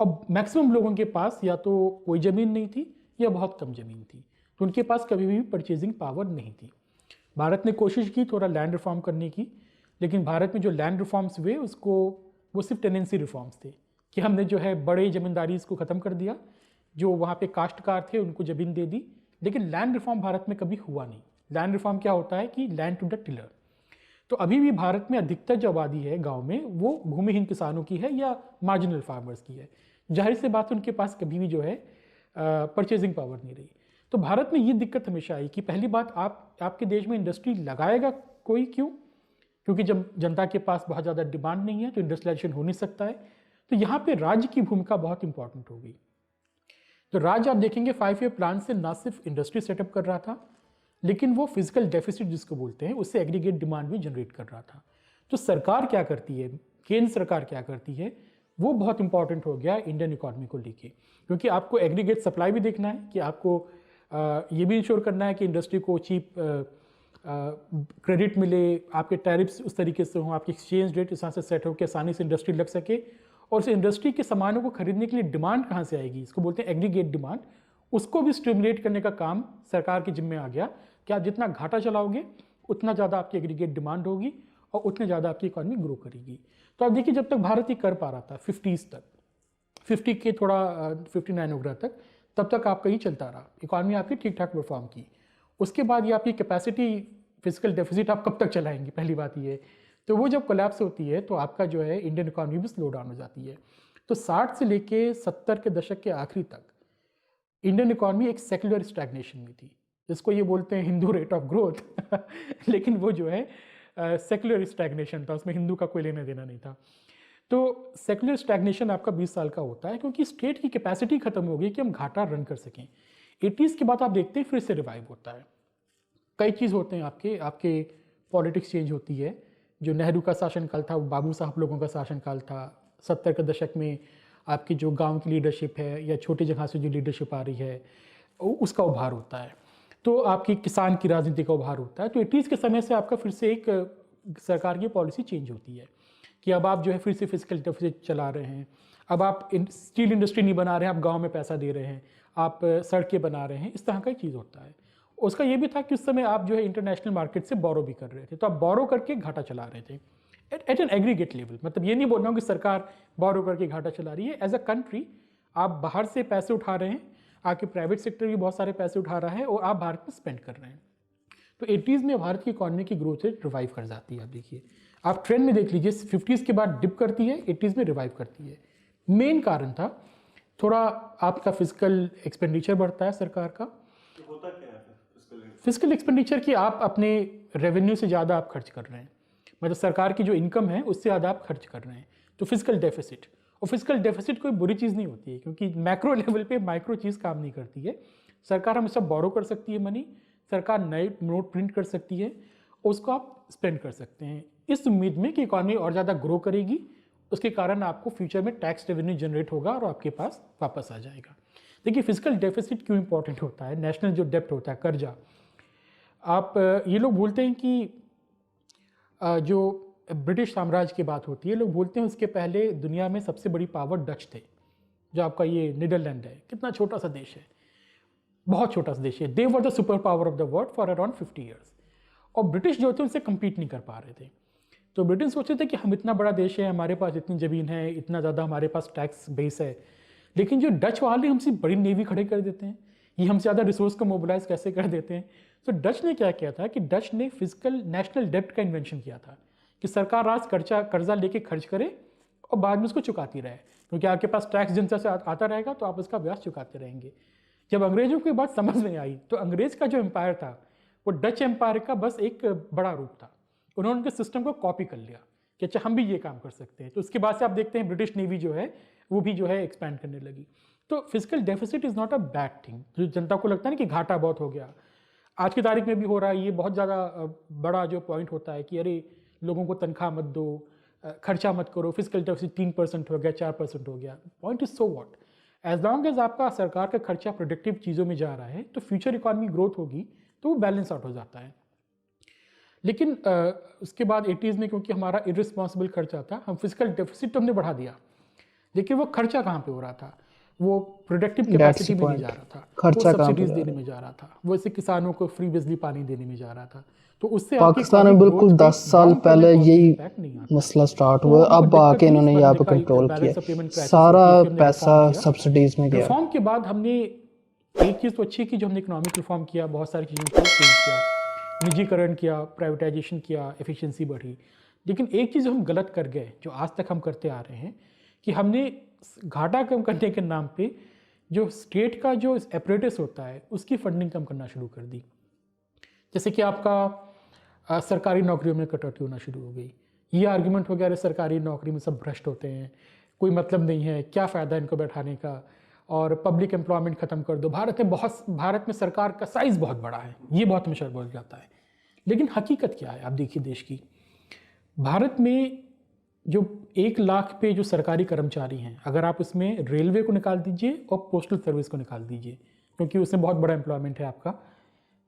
और मैक्सिमम लोगों के पास या तो कोई ज़मीन नहीं थी या बहुत कम ज़मीन थी। तो उनके पास कभी भी परचेजिंग पावर नहीं थी। भारत ने कोशिश की थोड़ा लैंड रिफॉर्म करने की, लेकिन भारत में जो लैंड रिफॉर्म्स हुए वो सिर्फ टेनेंसी रिफॉर्म्स थे कि हमने जो है बड़े ज़मींदारी इसको ख़त्म कर दिया, जो वहाँ पे काश्तकार थे उनको ज़मीन दे दी, लेकिन लैंड रिफॉर्म भारत में कभी हुआ नहीं। लैंड रिफॉर्म क्या होता है कि लैंड टू द टिलर। तो अभी भी भारत में अधिकतर जो आबादी है गांव में वो भूमिहीन किसानों की है या मार्जिनल फार्मर्स की है। जाहिर सी बात है उनके पास कभी भी जो है परचेजिंग पावर नहीं रही। तो भारत में ये दिक्कत हमेशा आई कि पहली बात आपके देश में इंडस्ट्री लगाएगा कोई क्यों? क्योंकि जब जनता के पास बहुत ज़्यादा डिमांड नहीं है तो इंडस्ट्रियलाइजेशन हो नहीं सकता है। तो यहाँ पे राज्य की भूमिका बहुत इंपॉर्टेंट होगी। तो राज्य आप देखेंगे 5 ईयर प्लान से ना सिर्फ इंडस्ट्री सेटअप कर रहा था, लेकिन वो फिजिकल डेफिसिट जिसको बोलते हैं उससे एग्रीगेट डिमांड भी जनरेट कर रहा था। तो सरकार क्या करती है, केंद्र सरकार क्या करती है, वो बहुत इंपॉर्टेंट हो गया इंडियन इकोनॉमी को लेके। क्योंकि आपको एग्रीगेट सप्लाई भी देखना है कि आपको ये भी इंश्योर करना है कि इंडस्ट्री को चीप क्रेडिट मिले, आपके टैरिफ्स उस तरीके से हों, आपकी एक्सचेंज रेट इस तरह से सेट हो कि आसानी से इंडस्ट्री लग सके, और उस इंडस्ट्री के सामानों को खरीदने के लिए डिमांड कहाँ से आएगी, इसको बोलते हैं एग्रीगेट डिमांड। उसको भी स्टिमुलेट करने का काम सरकार के जिम्मे आ गया कि आप जितना घाटा चलाओगे उतना ज़्यादा आपकी एग्रीगेट डिमांड होगी और उतने ज़्यादा आपकी इकॉनमी ग्रो करेगी। तो आप देखिए जब तक भारत ये कर पा रहा था 50s तक, 50 के थोड़ा 59 वगैरह तक, तब तक आपका ही चलता रहा, इकॉनमी आपकी ठीक ठाक परफॉर्म की। उसके बाद ये आपकी कैपेसिटी फिजिकल डेफिसिट आप कब तक चलाएंगे, पहली बात ये। तो वो जब कोलैप्स होती है तो आपका जो है इंडियन इकॉनमी भी स्लो डाउन हो जाती है। तो 60 से लेके 70 के दशक के आखिरी तक इंडियन इकॉनमी एक सेक्युलर स्टैग्नेशन में थी, जिसको ये बोलते हैं हिंदू रेट ऑफ ग्रोथ लेकिन वो जो है सेक्युलर स्टैग्नेशन था, उसमें हिंदू का कोई लेना देना नहीं था। तो सेक्युलर स्टैग्नेशन आपका 20 साल का होता है क्योंकि स्टेट की कैपेसिटी खत्म हो गई कि हम घाटा रन कर सकें। 80s के बाद आप देखते हैं फिर से रिवाइव होता है। कई चीज़ होते हैं आपके पॉलिटिक्स चेंज होती है। जो नेहरू का शासनकाल था वो बाबू साहब लोगों का शासनकाल था। 70 के दशक में आपकी जो गांव की लीडरशिप है या छोटी जगह से जो लीडरशिप आ रही है उसका उभार होता है। तो आपकी किसान की राजनीति का उभार होता है। तो 80s के समय से आपका फिर से एक सरकार की पॉलिसी चेंज होती है कि अब आप जो है फिर से फिजिकल डेफिसिट चला रहे हैं। अब आप स्टील इंडस्ट्री नहीं बना रहे हैं, आप गांव में पैसा दे रहे हैं, आप सड़कें बना रहे हैं, इस तरह का चीज़ होता है। उसका ये भी था कि उस समय आप जो है इंटरनेशनल मार्केट से बोरो भी कर रहे थे, तो आप बोरो करके घाटा चला रहे थे एट एन एग्रीगेट लेवल। मतलब ये नहीं बोल रहा हूँ कि सरकार बोरो करके घाटा चला रही है। एज अ कंट्री आप बाहर से पैसे उठा रहे हैं, आपके प्राइवेट सेक्टर भी बहुत सारे पैसे उठा रहा है और आप भारत में स्पेंड कर रहे हैं। तो 80s में भारत की इकॉनमी की ग्रोथ रेट रिवाइव कर जाती है। आप देखिए, आप ट्रेंड में देख लीजिए, 50s के बाद डिप करती है, 80s में रिवाइव करती है। मेन कारण था थोड़ा आपका फिजिकल एक्सपेंडिचर बढ़ता है सरकार का। होता क्या है फिजिकल एक्सपेंडिचर की आप अपने रेवेन्यू से ज़्यादा आप खर्च कर रहे हैं, मतलब सरकार की जो इनकम है उससे ज़्यादा आप खर्च कर रहे हैं, तो फिजिकल डेफिसिट। और फिजिकल डेफिसिट कोई बुरी चीज़ नहीं होती है क्योंकि मैक्रो लेवल पे माइक्रो चीज़ काम नहीं करती है। सरकार हमेशा बोरो कर सकती है मनी, सरकार नए नोट प्रिंट कर सकती है, उसको आप स्पेंड कर सकते हैं इस उम्मीद में कि इकॉनमी और ज़्यादा ग्रो करेगी, उसके कारण आपको फ्यूचर में टैक्स रेवेन्यू जनरेट होगा और आपके पास वापस आ जाएगा। देखिए फिजिकल डेफिसिट क्यों इंपॉर्टेंट होता है, नेशनल जो डेप्ट होता है, कर्जा। आप ये लोग बोलते हैं कि जो ब्रिटिश साम्राज्य की बात होती है, लोग बोलते हैं उसके पहले दुनिया में सबसे बड़ी पावर डच थे। जो आपका ये नीदरलैंड है, कितना छोटा सा देश है, बहुत छोटा सा देश है। They were the superpower of the world for around 50 years. और ब्रिटिश जो थे उनसे कम्पीट नहीं कर पा रहे थे। तो ब्रिटेन सोचते थे कि हम इतना बड़ा देश है, हमारे पास इतनी ज़मीन है, इतना ज़्यादा हमारे पास टैक्स बेस है, लेकिन जो डच वाले हमसे बड़ी नेवी खड़े कर देते हैं, ये हमसे ज़्यादा रिसोर्स को मोबिलाइज कैसे कर देते हैं। तो डच ने क्या किया था कि डच ने फिजिकल नेशनल डेप्ट का इन्वेंशन किया था कि सरकार आज कर्जा लेके खर्च करे और बाद में उसको चुकाती रहे, क्योंकि आपके पास टैक्स जनता से आता रहेगा तो आप उसका ब्याज चुकाते रहेंगे। जब अंग्रेजों को ये बात समझ में आई तो अंग्रेज का जो एम्पायर था वो डच एम्पायर का बस एक बड़ा रूप था। उन्होंने उनके सिस्टम को कॉपी कर लिया कि अच्छा हम भी ये काम कर सकते हैं। तो उसके बाद से आप देखते हैं ब्रिटिश नेवी जो है वो भी जो है एक्सपैंड करने लगी। तो physical deficit is not a bad thing. जो जनता को लगता है ना कि घाटा बहुत हो गया, आज की तारीख में भी हो रहा है, ये बहुत ज़्यादा बड़ा जो पॉइंट होता है कि अरे लोगों को तनख्वाह मत दो, खर्चा मत करो, फिजिकल डेफिसिट 3% हो गया, 4% हो गया। Point is so what, as long as आपका सरकार का खर्चा प्रोडक्टिव चीज़ों में जा रहा है तो फ्यूचर इकॉनमी ग्रोथ होगी, तो वो बैलेंस आउट हो जाता है। लेकिन उसके बाद 80s में क्योंकि हमारा इररिस्पॉन्सिबल खर्चा था, हम फिजिकल डेफिसिट तो हमने बढ़ा दिया, लेकिन वो खर्चा कहाँ पे हो रहा था? वो प्रोडक्टिव कैपेसिटी में नहीं जा रहा था, वो खर्चा कहाँ पे सब्सिडीज जा देने रहा है? में जा रहा था, वो ऐसे किसानों को फ्री बिजली पानी देने में जा रहा था। तो उससे आपकी पाकिस्तान में economic बिल्कुल growth पे 10 साल long term पहले में positive यही impact नहीं आता है। मसला स्टार्ट तो हुआ, उनको अब दिक्कत आके हुई, इन्होंने इस यहाँ बंदे पे का एक कंट्रोल किया, बैलेंस ऑफ पेमेंट क्राइसिस सारा हुई, फिर हमने पैसा रिफॉर्म किया। सब्सिडीज में गया। रिफॉर्म के बाद हमने एक चीज़ तो अच्छी की जो हमने इकोनॉमिक रिफॉर्म किया, बहुत सारी चीज़ों को चेंज किया, निजीकरण किया, प्राइवेटाइजेशन किया, एफिशिएंसी बढ़ी। लेकिन एक चीज़ हम गलत कर गए जो आज तक हम करते आ रहे हैं, कि हमने घाटा कम करने के नाम पे जो स्टेट का जो एपरेटस होता है उसकी फंडिंग कम करना शुरू कर दी। जैसे कि आपका सरकारी नौकरियों में कटौती होना शुरू हो गई। ये आर्गुमेंट हो गया, अरे सरकारी नौकरी में सब भ्रष्ट होते हैं, कोई मतलब नहीं है, क्या फ़ायदा इनको बैठाने का, और पब्लिक एम्प्लॉयमेंट ख़त्म कर दो। भारत में सरकार का साइज़ बहुत बड़ा है, ये बहुत हमेशा बोल जाता है। लेकिन हकीकत क्या है, आप देखिए देश की, भारत में जो 1 लाख पे जो सरकारी कर्मचारी हैं, अगर आप उसमें रेलवे को निकाल दीजिए और पोस्टल सर्विस को निकाल दीजिए, क्योंकि उसमें बहुत बड़ा एम्प्लॉयमेंट है आपका,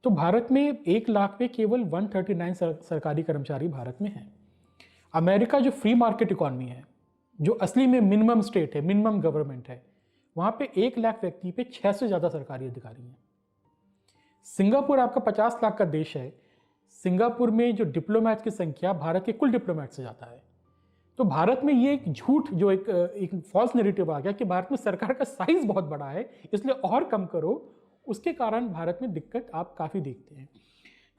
तो भारत में 1 लाख पे केवल 139 सरकारी कर्मचारी भारत में हैं। अमेरिका जो फ्री मार्केट इकॉनमी है, जो असली में मिनिमम स्टेट है, मिनिमम गवर्नमेंट है, वहाँ पे 1 लाख व्यक्ति पे 6 से ज़्यादा सरकारी अधिकारी हैं। सिंगापुर आपका 50 लाख का देश है, सिंगापुर में जो डिप्लोमैट की संख्या भारत के कुल डिप्लोमैट से ज़्यादा है। तो भारत में ये एक झूठ, जो एक फॉल्स नैरेटिव आ गया कि भारत में सरकार का साइज बहुत बड़ा है इसलिए और कम करो, उसके कारण भारत में दिक्कत आप काफ़ी देखते हैं।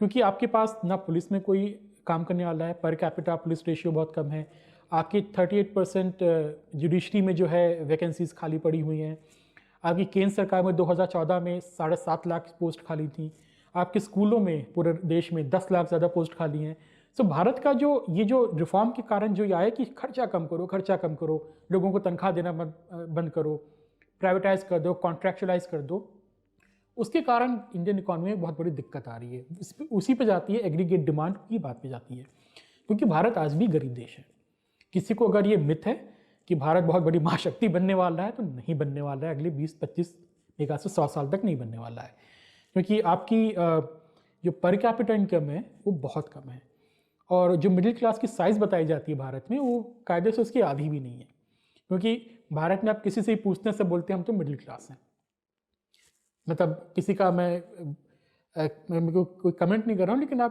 क्योंकि आपके पास ना पुलिस में कोई काम करने वाला है, पर कैपिटा पुलिस रेशियो बहुत कम है, आपकी 38% जुडिशरी में जो है वैकेंसीज खाली पड़ी हुई हैं, आपकी केंद्र सरकार में 2014 में 7.5 लाख पोस्ट खाली थी, आपके स्कूलों में पूरे देश में 10 लाख ज़्यादा पोस्ट खाली हैं। सो भारत का जो ये जो रिफॉर्म के कारण जो ये आया कि खर्चा कम करो, खर्चा कम करो, लोगों को तनख्वाह देना बंद करो, प्राइवेटाइज कर दो, कॉन्ट्रैक्चुअलाइज कर दो, उसके कारण इंडियन इकॉनमी में बहुत बड़ी दिक्कत आ रही है। उसी पे जाती है, एग्रीगेट डिमांड की बात पे जाती है, क्योंकि भारत आज भी गरीब देश है। किसी को अगर ये मिथ है कि भारत बहुत बड़ी महाशक्ति बनने वाला है, तो नहीं बनने वाला है, अगले 20-25 मेगा से 100 साल तक नहीं बनने वाला है, क्योंकि आपकी जो पर कैपिटा इनकम है वो बहुत कम है, और जो मिडिल क्लास की साइज़ बताई जाती है भारत में, वो कायदे से उसकी आधी भी नहीं है। क्योंकि भारत में आप किसी से ही पूछने से बोलते हैं हम तो मिडिल क्लास हैं, मतलब किसी का मैं कोई कमेंट नहीं कर रहा हूँ, लेकिन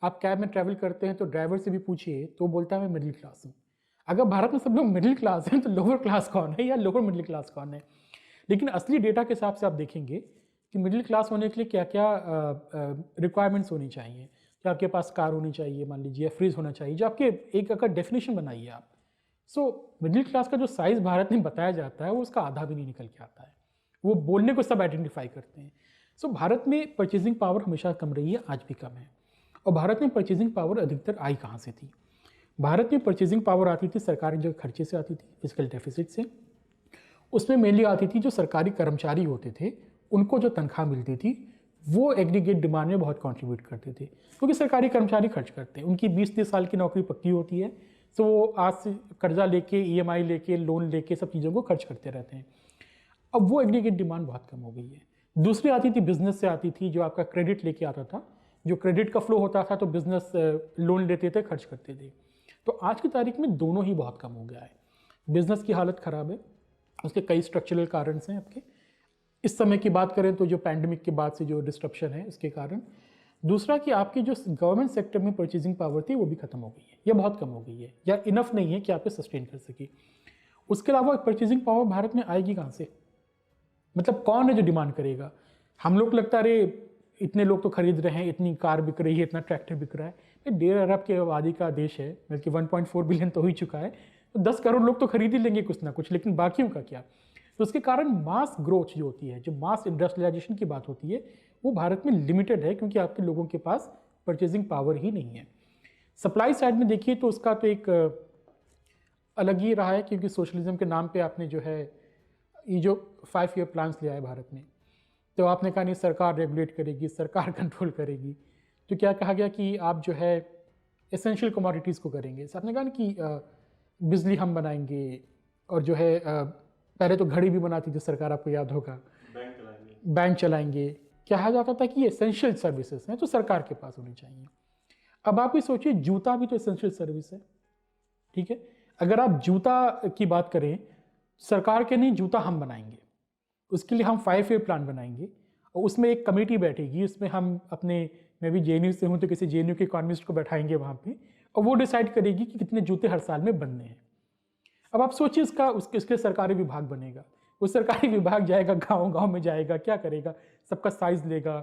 आप कैब में ट्रैवल करते हैं तो ड्राइवर से भी पूछिए तो बोलता है मैं मिडिल क्लास हूँ। अगर भारत में सब लोग मिडिल क्लास हैं तो लोअर क्लास कौन है या लोअर मिडिल क्लास कौन है? लेकिन असली डेटा के हिसाब से आप देखेंगे कि मिडिल क्लास होने के लिए क्या क्या रिक्वायरमेंट्स होनी चाहिए। कि आपके पास कार होनी चाहिए, मान लीजिए, फ्रिज होना चाहिए, जो आपके एक अगर डेफिनेशन बनाइए आप। सो मिडिल क्लास का जो साइज़ भारत में बताया जाता है वो उसका आधा भी नहीं निकल के आता है, वो बोलने को सब आइडेंटिफाई करते हैं। सो भारत में परचेजिंग पावर हमेशा कम रही है, आज भी कम है। और भारत में परचेजिंग पावर अधिकतर आई कहाँ से थी? भारत में परचेजिंग पावर आती थी सरकारी जो खर्चे से आती थी, फिजिकल डेफिसिट से। उसमें मेनली आती थी जो सरकारी कर्मचारी होते थे, उनको जो तनख्वाह मिलती थी वो एग्रीगेट डिमांड में बहुत कंट्रीब्यूट करते थे, क्योंकि सरकारी कर्मचारी खर्च करते हैं, उनकी 20-30 साल की नौकरी पक्की होती है, तो वो आज से कर्जा लेके, ईएमआई लेके, लोन लेके सब चीज़ों को खर्च करते रहते हैं। अब वो एग्रीगेट डिमांड बहुत कम हो गई है। दूसरी आती थी बिजनेस से आती थी, जो आपका क्रेडिट लेके आता था, जो क्रेडिट का फ्लो होता था तो बिजनेस लोन लेते थे, खर्च करते थे। तो आज की तारीख में दोनों ही बहुत कम हो गया है। बिजनेस की हालत ख़राब है, उसके कई स्ट्रक्चरल कारण हैं आपके। इस समय की बात करें तो जो पैंडमिक के बाद से जो डिस्ट्रप्शन है उसके कारण। दूसरा कि आपकी जो गवर्नमेंट सेक्टर में परचेजिंग पावर थी वो भी खत्म हो गई है, या बहुत कम हो गई है, या इनफ नहीं है कि आप सस्टेन कर सके। उसके अलावा परचेजिंग पावर भारत में आएगी कहाँ से? मतलब कौन है जो डिमांड करेगा? हम लोग लगता है अरे इतने लोग तो खरीद रहे हैं, इतनी कार बिक रही है, इतना ट्रैक्टर बिक रहा है। 1.5 अरब की आबादी का देश है, बल्कि 1.4 बिलियन तो हो ही चुका है, तो 10 करोड़ लोग तो खरीद ही लेंगे कुछ ना कुछ, लेकिन बाकियों का क्या? तो उसके कारण मास ग्रोथ जो होती है, जो मास इंडस्ट्रियलाइजेशन की बात होती है, वो भारत में लिमिटेड है, क्योंकि आपके लोगों के पास परचेजिंग पावर ही नहीं है। सप्लाई साइड में देखिए तो उसका तो एक अलग ही रहा है, क्योंकि सोशलिज्म के नाम पे आपने जो है ये जो 5 ईयर प्लान्स ले आए भारत में, तो आपने कहा नहीं सरकार रेगुलेट करेगी, सरकार कंट्रोल करेगी। तो क्या कहा गया कि आप जो है एसेंशियल कमोडिटीज़ को करेंगे। तो आपने कहा ना कि बिजली हम बनाएंगे, और जो है पहले तो घड़ी भी बनाती थी सरकार, आपको याद होगा, बैंक चलाएंगे। कहा जाता था कि ये एसेंशियल सर्विसेज हैं तो सरकार के पास होनी चाहिए। अब आप भी सोचिए, जूता भी तो एसेंशियल सर्विस है, ठीक है। अगर आप जूता की बात करें, सरकार के नहीं, जूता हम बनाएंगे, उसके लिए हम 5 ईयर प्लान बनाएंगे, और उसमें एक कमेटी बैठेगी, उसमें हम अपने, मैं भी JNU से हूँ तो किसी JNU के इकोनॉमिस्ट को बैठाएंगे वहाँ पे, और वो डिसाइड करेगी कि कितने जूते हर साल में बनने हैं। अब आप सोचिए उसके सरकारी विभाग बनेगा, वो सरकारी विभाग जाएगा गांव में जाएगा, क्या करेगा, सबका साइज लेगा,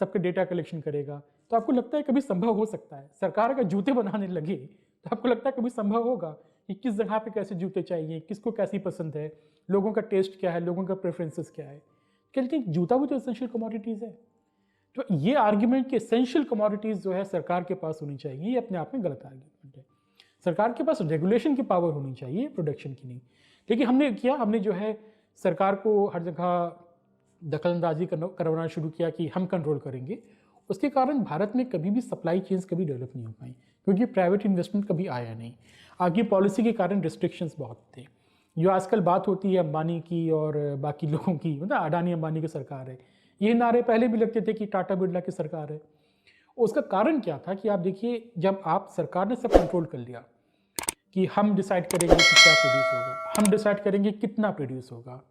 सबके डेटा कलेक्शन करेगा। तो आपको लगता है कभी संभव हो सकता है सरकार अगर जूते बनाने लगे, तो आपको लगता है कभी संभव होगा कि किस जगह पे कैसे जूते चाहिए, किसको कैसी पसंद है, लोगों का टेस्ट क्या है, लोगों का प्रेफरेंसेस क्या है। कहते हैं जूता भी तो एसेंशियल कमोडिटीज़ है। तो ये आर्ग्यूमेंट कि एसेंशियल कमोडिटीज़ जो है सरकार के पास होनी चाहिए, ये अपने आप में गलत आर्ग्यूमेंट है। सरकार के पास रेगुलेशन की पावर होनी चाहिए, प्रोडक्शन की नहीं। लेकिन हमने जो है सरकार को हर जगह दखलंदाजी करवाना शुरू किया कि हम कंट्रोल करेंगे। उसके कारण भारत में कभी भी सप्लाई चेन्स कभी डेवलप नहीं हो पाई, क्योंकि प्राइवेट इन्वेस्टमेंट कभी आया नहीं। आपकी पॉलिसी के कारण रिस्ट्रिक्शंस बहुत थे। जो आजकल बात होती है अंबानी की और बाकी लोगों की, मतलब अडानी अंबानी की सरकार है, ये नारे पहले भी लगते थे कि टाटा बिरला की सरकार है। उसका कारण क्या था कि आप देखिए, जब आप सरकार ने सब कंट्रोल कर लिया कि हम डिसाइड करेंगे कि क्या प्रोड्यूस होगा, हम डिसाइड करेंगे कितना प्रोड्यूस होगा,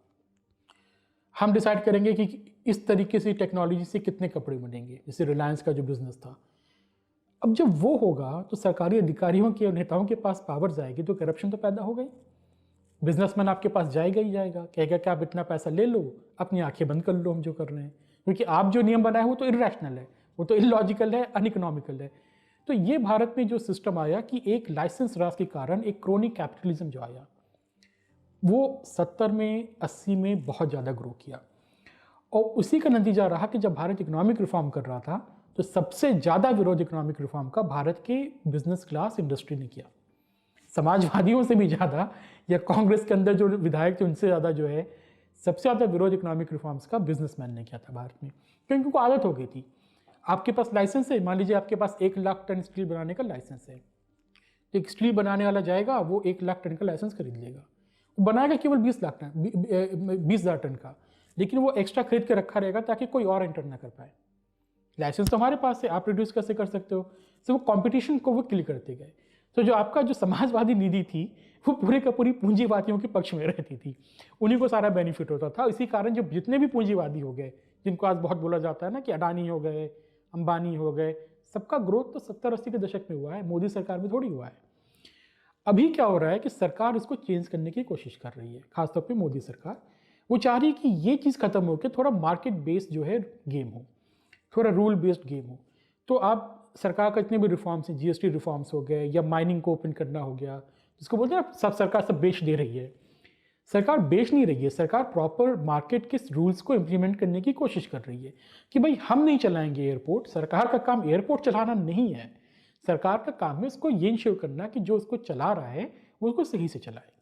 हम डिसाइड करेंगे कि इस तरीके से टेक्नोलॉजी से कितने कपड़े बनेंगे, जैसे रिलायंस का जो बिजनेस था। अब जब वो होगा तो सरकारी अधिकारियों के और नेताओं के पास पावर जाएगी, तो करप्शन तो पैदा हो गई। बिजनेसमैन आपके पास जाएगा ही जाएगा, कहेगा कि आप इतना पैसा ले लो, अपनी आंखें बंद कर लो हम जो कर रहे हैं, क्योंकि आप जो नियम बनाए वो तो इरैशनल है, वो तो इलॉजिकल है, अनइकोनॉमिकल है। तो ये भारत में जो सिस्टम आया कि एक लाइसेंस राज के कारण एक क्रोनिक कैपिटलिज्म जो आया, वो 70 में 80 में बहुत ज़्यादा ग्रो किया, और उसी का नतीजा रहा कि जब भारत इकोनॉमिक रिफॉर्म कर रहा था, तो सबसे ज़्यादा विरोध इकोनॉमिक रिफॉर्म का भारत के बिजनेस क्लास इंडस्ट्री ने किया। समाजवादियों से भी ज़्यादा, या कांग्रेस के अंदर जो विधायक थे उनसे ज़्यादा जो है, सबसे ज़्यादा विरोध इकोनॉमिक रिफॉर्म्स का बिजनेसमैन ने किया था भारत में, क्योंकि उनको आदत हो गई थी। आपके पास लाइसेंस है, मान लीजिए आपके पास 1 लाख टन स्टील बनाने का लाइसेंस है, तो एक स्टील बनाने वाला जाएगा, वो 1 लाख टन का लाइसेंस खरीद लेगा, वो बनाएगा केवल 20,000 टन का, लेकिन वो एक्स्ट्रा खरीद के रखा रहेगा ताकि कोई और एंटर ना कर पाए। लाइसेंस तो हमारे पास है, आप प्रोड्यूस कैसे कर सकते हो। तो वो कंपटीशन को वो किल करते गए। तो जो आपका जो समाजवादी नीति थी, वो पूरे का पूरी पूंजीवादियों के पक्ष में रहती थी, उन्हीं को सारा बेनिफिट होता था। इसी कारण जो जितने भी पूंजीवादी हो गए, जिनको आज बहुत बोला जाता है ना कि अडानी हो गए, अंबानी हो गए, सबका ग्रोथ तो 70-80 के दशक में हुआ है, मोदी सरकार में थोड़ी हुआ है। अभी क्या हो रहा है कि सरकार इसको चेंज करने की कोशिश कर रही है, खासतौर पे मोदी सरकार। वो चाह रही है कि ये चीज़ खत्म हो के थोड़ा मार्केट बेस्ड जो है गेम हो, थोड़ा रूल बेस्ड गेम हो। तो आप सरकार का इतने भी रिफॉर्म्स हैं, GST रिफॉर्म्स हो गए, या माइनिंग को ओपन करना हो गया, जिसको बोलते हैं ना सब सरकार सब बेच दे रही है। सरकार बेच नहीं रही है, सरकार प्रॉपर मार्केट के रूल्स को इम्प्लीमेंट करने की कोशिश कर रही है कि भाई हम नहीं चलाएंगे एयरपोर्ट। सरकार का काम एयरपोर्ट चलाना नहीं है, सरकार का काम है इसको ये इंश्योर करना कि जो उसको चला रहा है वो उसको सही से चलाए।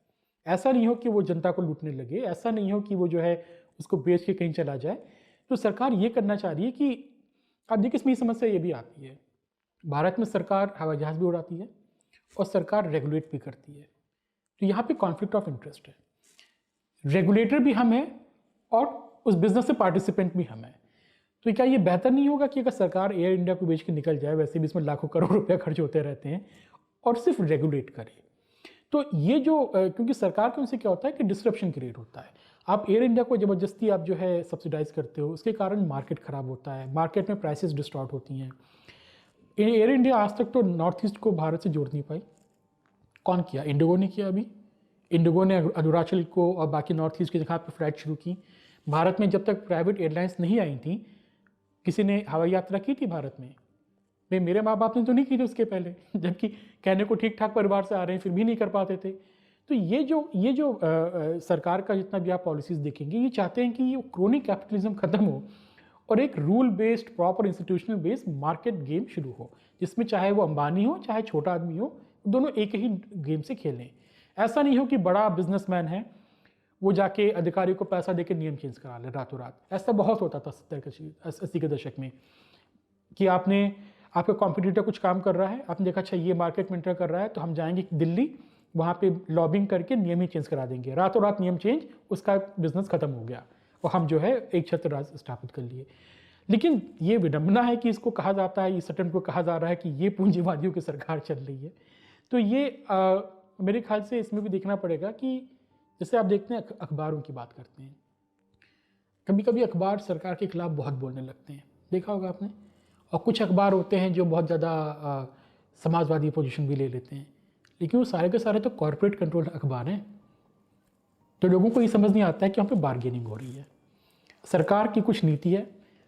ऐसा नहीं हो कि वो जनता को लूटने लगे, ऐसा नहीं हो कि वो जो है उसको बेच के कहीं चला जाए। तो सरकार ये करना चाह रही है कि अब देखिए इसमें समस्या ये भी आती है, भारत में सरकार हवाई जहाज़ भी उड़ाती है और सरकार रेगुलेट भी करती है। तो यहाँ पे कॉन्फ्लिक्ट ऑफ इंटरेस्ट है, रेगुलेटर भी हम हैं और उस बिजनेस से पार्टिसिपेंट भी हम हैं। तो क्या ये बेहतर नहीं होगा कि अगर सरकार एयर इंडिया को बेच के निकल जाए, वैसे भी इसमें लाखों करोड़ रुपया खर्च होते रहते हैं, और सिर्फ रेगुलेट करे। तो ये जो क्योंकि सरकार के उनसे क्या होता है कि डिस्ट्रप्शन क्रिएट होता है। आप एयर इंडिया को ज़बरदस्ती आप जो है सब्सिडाइज करते हो, उसके कारण मार्केट ख़राब होता है, मार्केट में प्राइसेस डिस्टॉर्ट होती हैं। एयर इंडिया आज तक तो नॉर्थ ईस्ट को भारत से जोड़ नहीं पाई। कौन किया? इंडिगो ने किया। अभी इंडिगो ने अरुणाचल को और बाकी नॉर्थ ईस्ट की जगह पर फ्लाइट शुरू की। भारत में जब तक प्राइवेट एयरलाइंस नहीं आई थी, किसी ने हवाई यात्रा की थी भारत में? भाई मेरे माँ बाप ने तो नहीं की थी उसके पहले, जबकि कहने को ठीक ठाक परिवार से आ रहे हैं फिर भी नहीं कर पाते थे। तो ये जो सरकार का जितना भी आप पॉलिसीज़ देखेंगे, ये चाहते हैं कि ये क्रोनिक कैपिटलिज्म खत्म हो और एक rule based proper institutional based market game शुरू हो, जिसमें चाहे वो अंबानी हो चाहे छोटा आदमी हो, दोनों एक ही गेम से खेलें। ऐसा नहीं हो कि बड़ा बिजनेसमैन है, वो जाके अधिकारी को पैसा देके नियम चेंज करा ले रातों रात। ऐसा बहुत होता था 70 के दशक में कि आपका कॉम्पिटिटर कुछ काम कर रहा है, आपने देखा अच्छा ये मार्केट में एंटर कर रहा है तो हम जाएंगे दिल्ली, वहाँ पे लॉबिंग करके नियम ही चेंज करा देंगे। रातों रात नियम चेंज, उसका बिजनेस खत्म हो गया और हम जो है एक छत्र राज स्थापित कर लिए। लेकिन ये विडंबना है कि इसको कहा जाता है, इस सटन को कहा जा रहा है कि ये पूंजीवादियों की सरकार चल रही है। तो ये मेरे ख्याल से इसमें भी देखना पड़ेगा कि जैसे आप देखते हैं अखबारों की बात करते हैं, कभी कभी अखबार सरकार के खिलाफ बहुत बोलने लगते हैं, देखा होगा आपने। और कुछ अखबार होते हैं जो बहुत ज़्यादा समाजवादी पोजीशन भी ले लेते हैं, लेकिन वो सारे के सारे तो कॉरपोरेट कंट्रोल अखबार हैं। तो लोगों को ये समझ नहीं आता है कि वहाँ पे बार्गेनिंग हो रही है। सरकार की कुछ नीति है,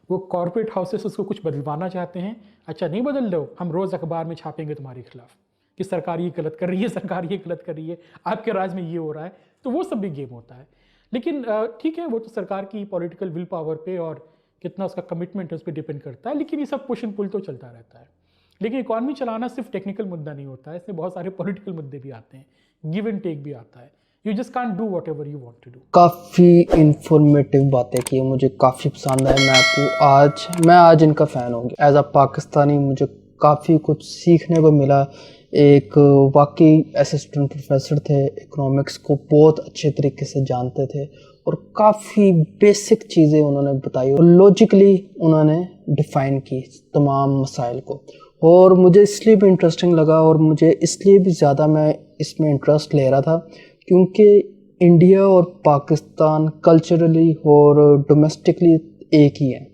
वो कॉरपोरेट हाउसेस उसको कुछ बदलवाना चाहते हैं। अच्छा नहीं बदल दो, हम रोज़ अखबार में छापेंगे तुम्हारे खिलाफ कि सरकार ये गलत कर रही है, सरकार ये गलत कर रही है, आपके राज में ये हो रहा है। तो वो सब भी गेम होता है। लेकिन ठीक है, वो तो सरकार की पॉलिटिकल विल पावर पे और कितना उसका कमिटमेंट है उस पर डिपेंड करता है। लेकिन ये सब पुश एंड पुल तो चलता रहता है। लेकिन इकॉनमी चलाना सिर्फ टेक्निकल मुद्दा नहीं होता है, इसमें बहुत सारे पॉलिटिकल मुद्दे भी आते हैं, गिव एंड टेक भी आता है। You just can't do whatever you want to do. काफ़ी इंफॉर्मेटिव बातें की, मुझे काफ़ी पसंद आए। मैं आज इनका फ़ैन हूँ। एज अ पाकिस्तानी मुझे काफ़ी कुछ सीखने को मिला। एक वाकई असिस्टेंट प्रोफेसर थे, इकोनॉमिक्स को बहुत अच्छे तरीके से जानते थे और काफ़ी बेसिक चीज़ें उन्होंने बताई और लॉजिकली उन्होंने डिफ़ाइन की तमाम मसाइल को। और मुझे इसलिए भी इंटरेस्टिंग लगा और मुझे इसलिए भी ज़्यादा मैं इसमें इंटरेस्ट ले रहा था क्योंकि इंडिया और पाकिस्तान कल्चरली और डोमेस्टिकली एक ही है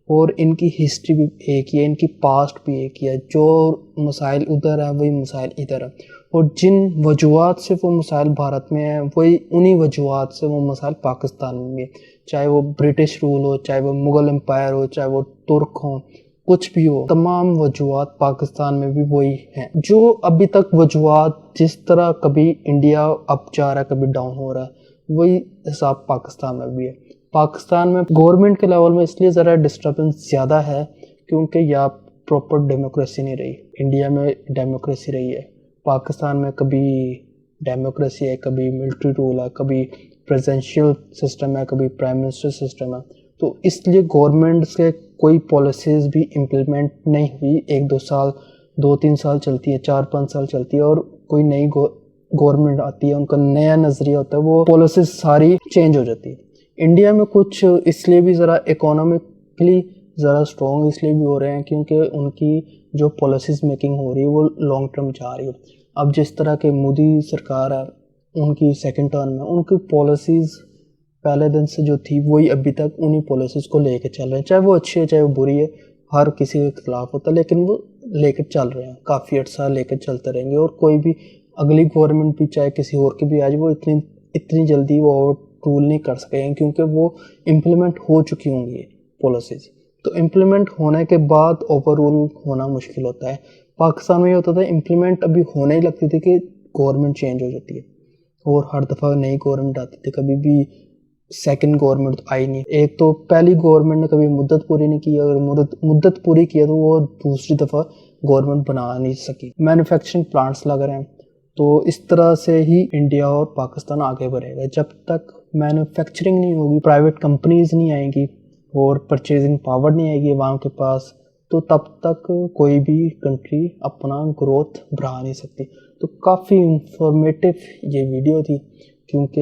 और इनकी हिस्ट्री भी एक ही है, इनकी पास्ट भी एक ही है। जो मसाइल उधर है वही मसाइल इधर है और जिन वजूहात से वो मसाइल भारत में है वही उन्हीं वजूहात से वो मसाइल पाकिस्तान में भी है। चाहे वो ब्रिटिश रूल हो, चाहे वो मुग़ल एम्पायर हो, चाहे वो तुर्क हो, कुछ भी हो, तमाम वजूहात पाकिस्तान में भी वही हैं। जो अभी तक वजूहात जिस तरह कभी इंडिया अप जा रहा है कभी डाउन हो रहा है, वही हिसाब पाकिस्तान में भी है। पाकिस्तान में गवर्नमेंट के लेवल में इसलिए ज़रा डिस्टर्बेंस ज़्यादा है क्योंकि यहाँ प्रॉपर डेमोक्रेसी नहीं रही। इंडिया में डेमोक्रेसी रही है, पाकिस्तान में कभी डेमोक्रेसी है, कभी मिलिट्री रूल है, कभी प्रेसिडेंशियल सिस्टम है, कभी प्राइम मिनिस्टर सिस्टम है। तो इसलिए गवर्नमेंट से कोई पॉलिसीज़ भी इम्प्लीमेंट नहीं हुई। 1-2 साल, 2-3 साल चलती है, 4-5 साल चलती है और कोई नई गवर्नमेंट आती है, उनका नया नज़रिया होता है, वो पॉलिसीज़ सारी चेंज हो जाती है। इंडिया में कुछ इसलिए भी ज़रा इकोनॉमिकली ज़रा स्ट्रॉन्ग इसलिए भी हो रहे हैं क्योंकि उनकी जो पॉलिसीज़ मेकिंग हो रही है वो लॉन्ग टर्म जा रही है। अब जिस तरह के मोदी सरकार है, उनकी सेकंड टर्म में उनकी पॉलिसीज़ पहले दिन से जो थी वही अभी तक उन्हीं पॉलिसीज़ को लेके चल रहे हैं। चाहे वो अच्छी है चाहे वो बुरी है, हर किसी के खिलाफ होता है, लेकिन वो लेकर चल रहे हैं, काफ़ी अर्सा लेकर चलते रहेंगे। और कोई भी अगली गवर्नमेंट भी चाहे किसी और की भी आज वो इतनी जल्दी वो रूल नहीं कर सकेंगे क्योंकि वो इम्प्लीमेंट हो चुकी होंगी पॉलिसीज़। तो इम्प्लीमेंट होने के बाद ओवर रूल होना मुश्किल होता है। पाकिस्तान में ये होता था इम्प्लीमेंट अभी होने ही लगती थी कि गवर्नमेंट चेंज हो जाती है और हर दफ़ा नई गवर्नमेंट आती थी, कभी भी सेकंड गवर्नमेंट तो आई नहीं। एक तो पहली गवर्नमेंट ने कभी मुद्दत पूरी नहीं की, अगर मुद्दत पूरी किया तो वो दूसरी दफ़ा गवर्नमेंट बना नहीं सकी। मैन्युफैक्चरिंग प्लांट्स लग रहे हैं, तो इस तरह से ही इंडिया और पाकिस्तान आगे बढ़ेगा। जब तक मैन्युफैक्चरिंग नहीं होगी, प्राइवेट कंपनीज नहीं आएंगी और परचेजिंग पावर नहीं आएगी वहाँ के पास, तो तब तक कोई भी कंट्री अपना ग्रोथ बढ़ा नहीं सकती। तो काफ़ी इंफॉर्मेटिव ये वीडियो थी क्योंकि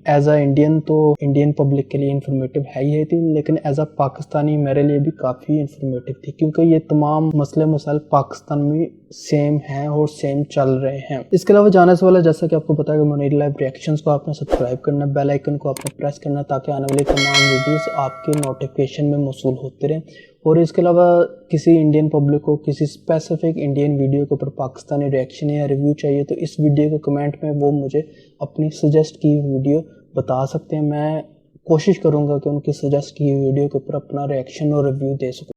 एज अ इंडियन तो इंडियन पब्लिक के लिए इंफॉर्मेटिव है ही थी, लेकिन एज अ पाकिस्तानी मेरे लिए भी काफ़ी इंफॉर्मेटिव थी क्योंकि ये तमाम मसले मसाइल पाकिस्तान में सेम हैं और सेम चल रहे हैं। इसके अलावा जाने से वाला जैसा कि आपको पता है कि मोनीरी लाइव रिएक्शंस को आपने सब्सक्राइब करना, बेल आइकन को आपने प्रेस करना ताकि आने वाली तमाम वीडियोस आपके नोटिफिकेशन में मौसूल होते रहें। और इसके अलावा किसी इंडियन पब्लिक को किसी स्पेसिफिक इंडियन वीडियो के ऊपर पाकिस्तानी रिएक्शन या रिव्यू चाहिए तो इस वीडियो के कमेंट में वो मुझे अपनी सजेस्ट की वीडियो बता सकते हैं। मैं कोशिश करूँगा कि उनकी सजेस्ट की वीडियो के ऊपर अपना रिएक्शन और रिव्यू दे सकूँ।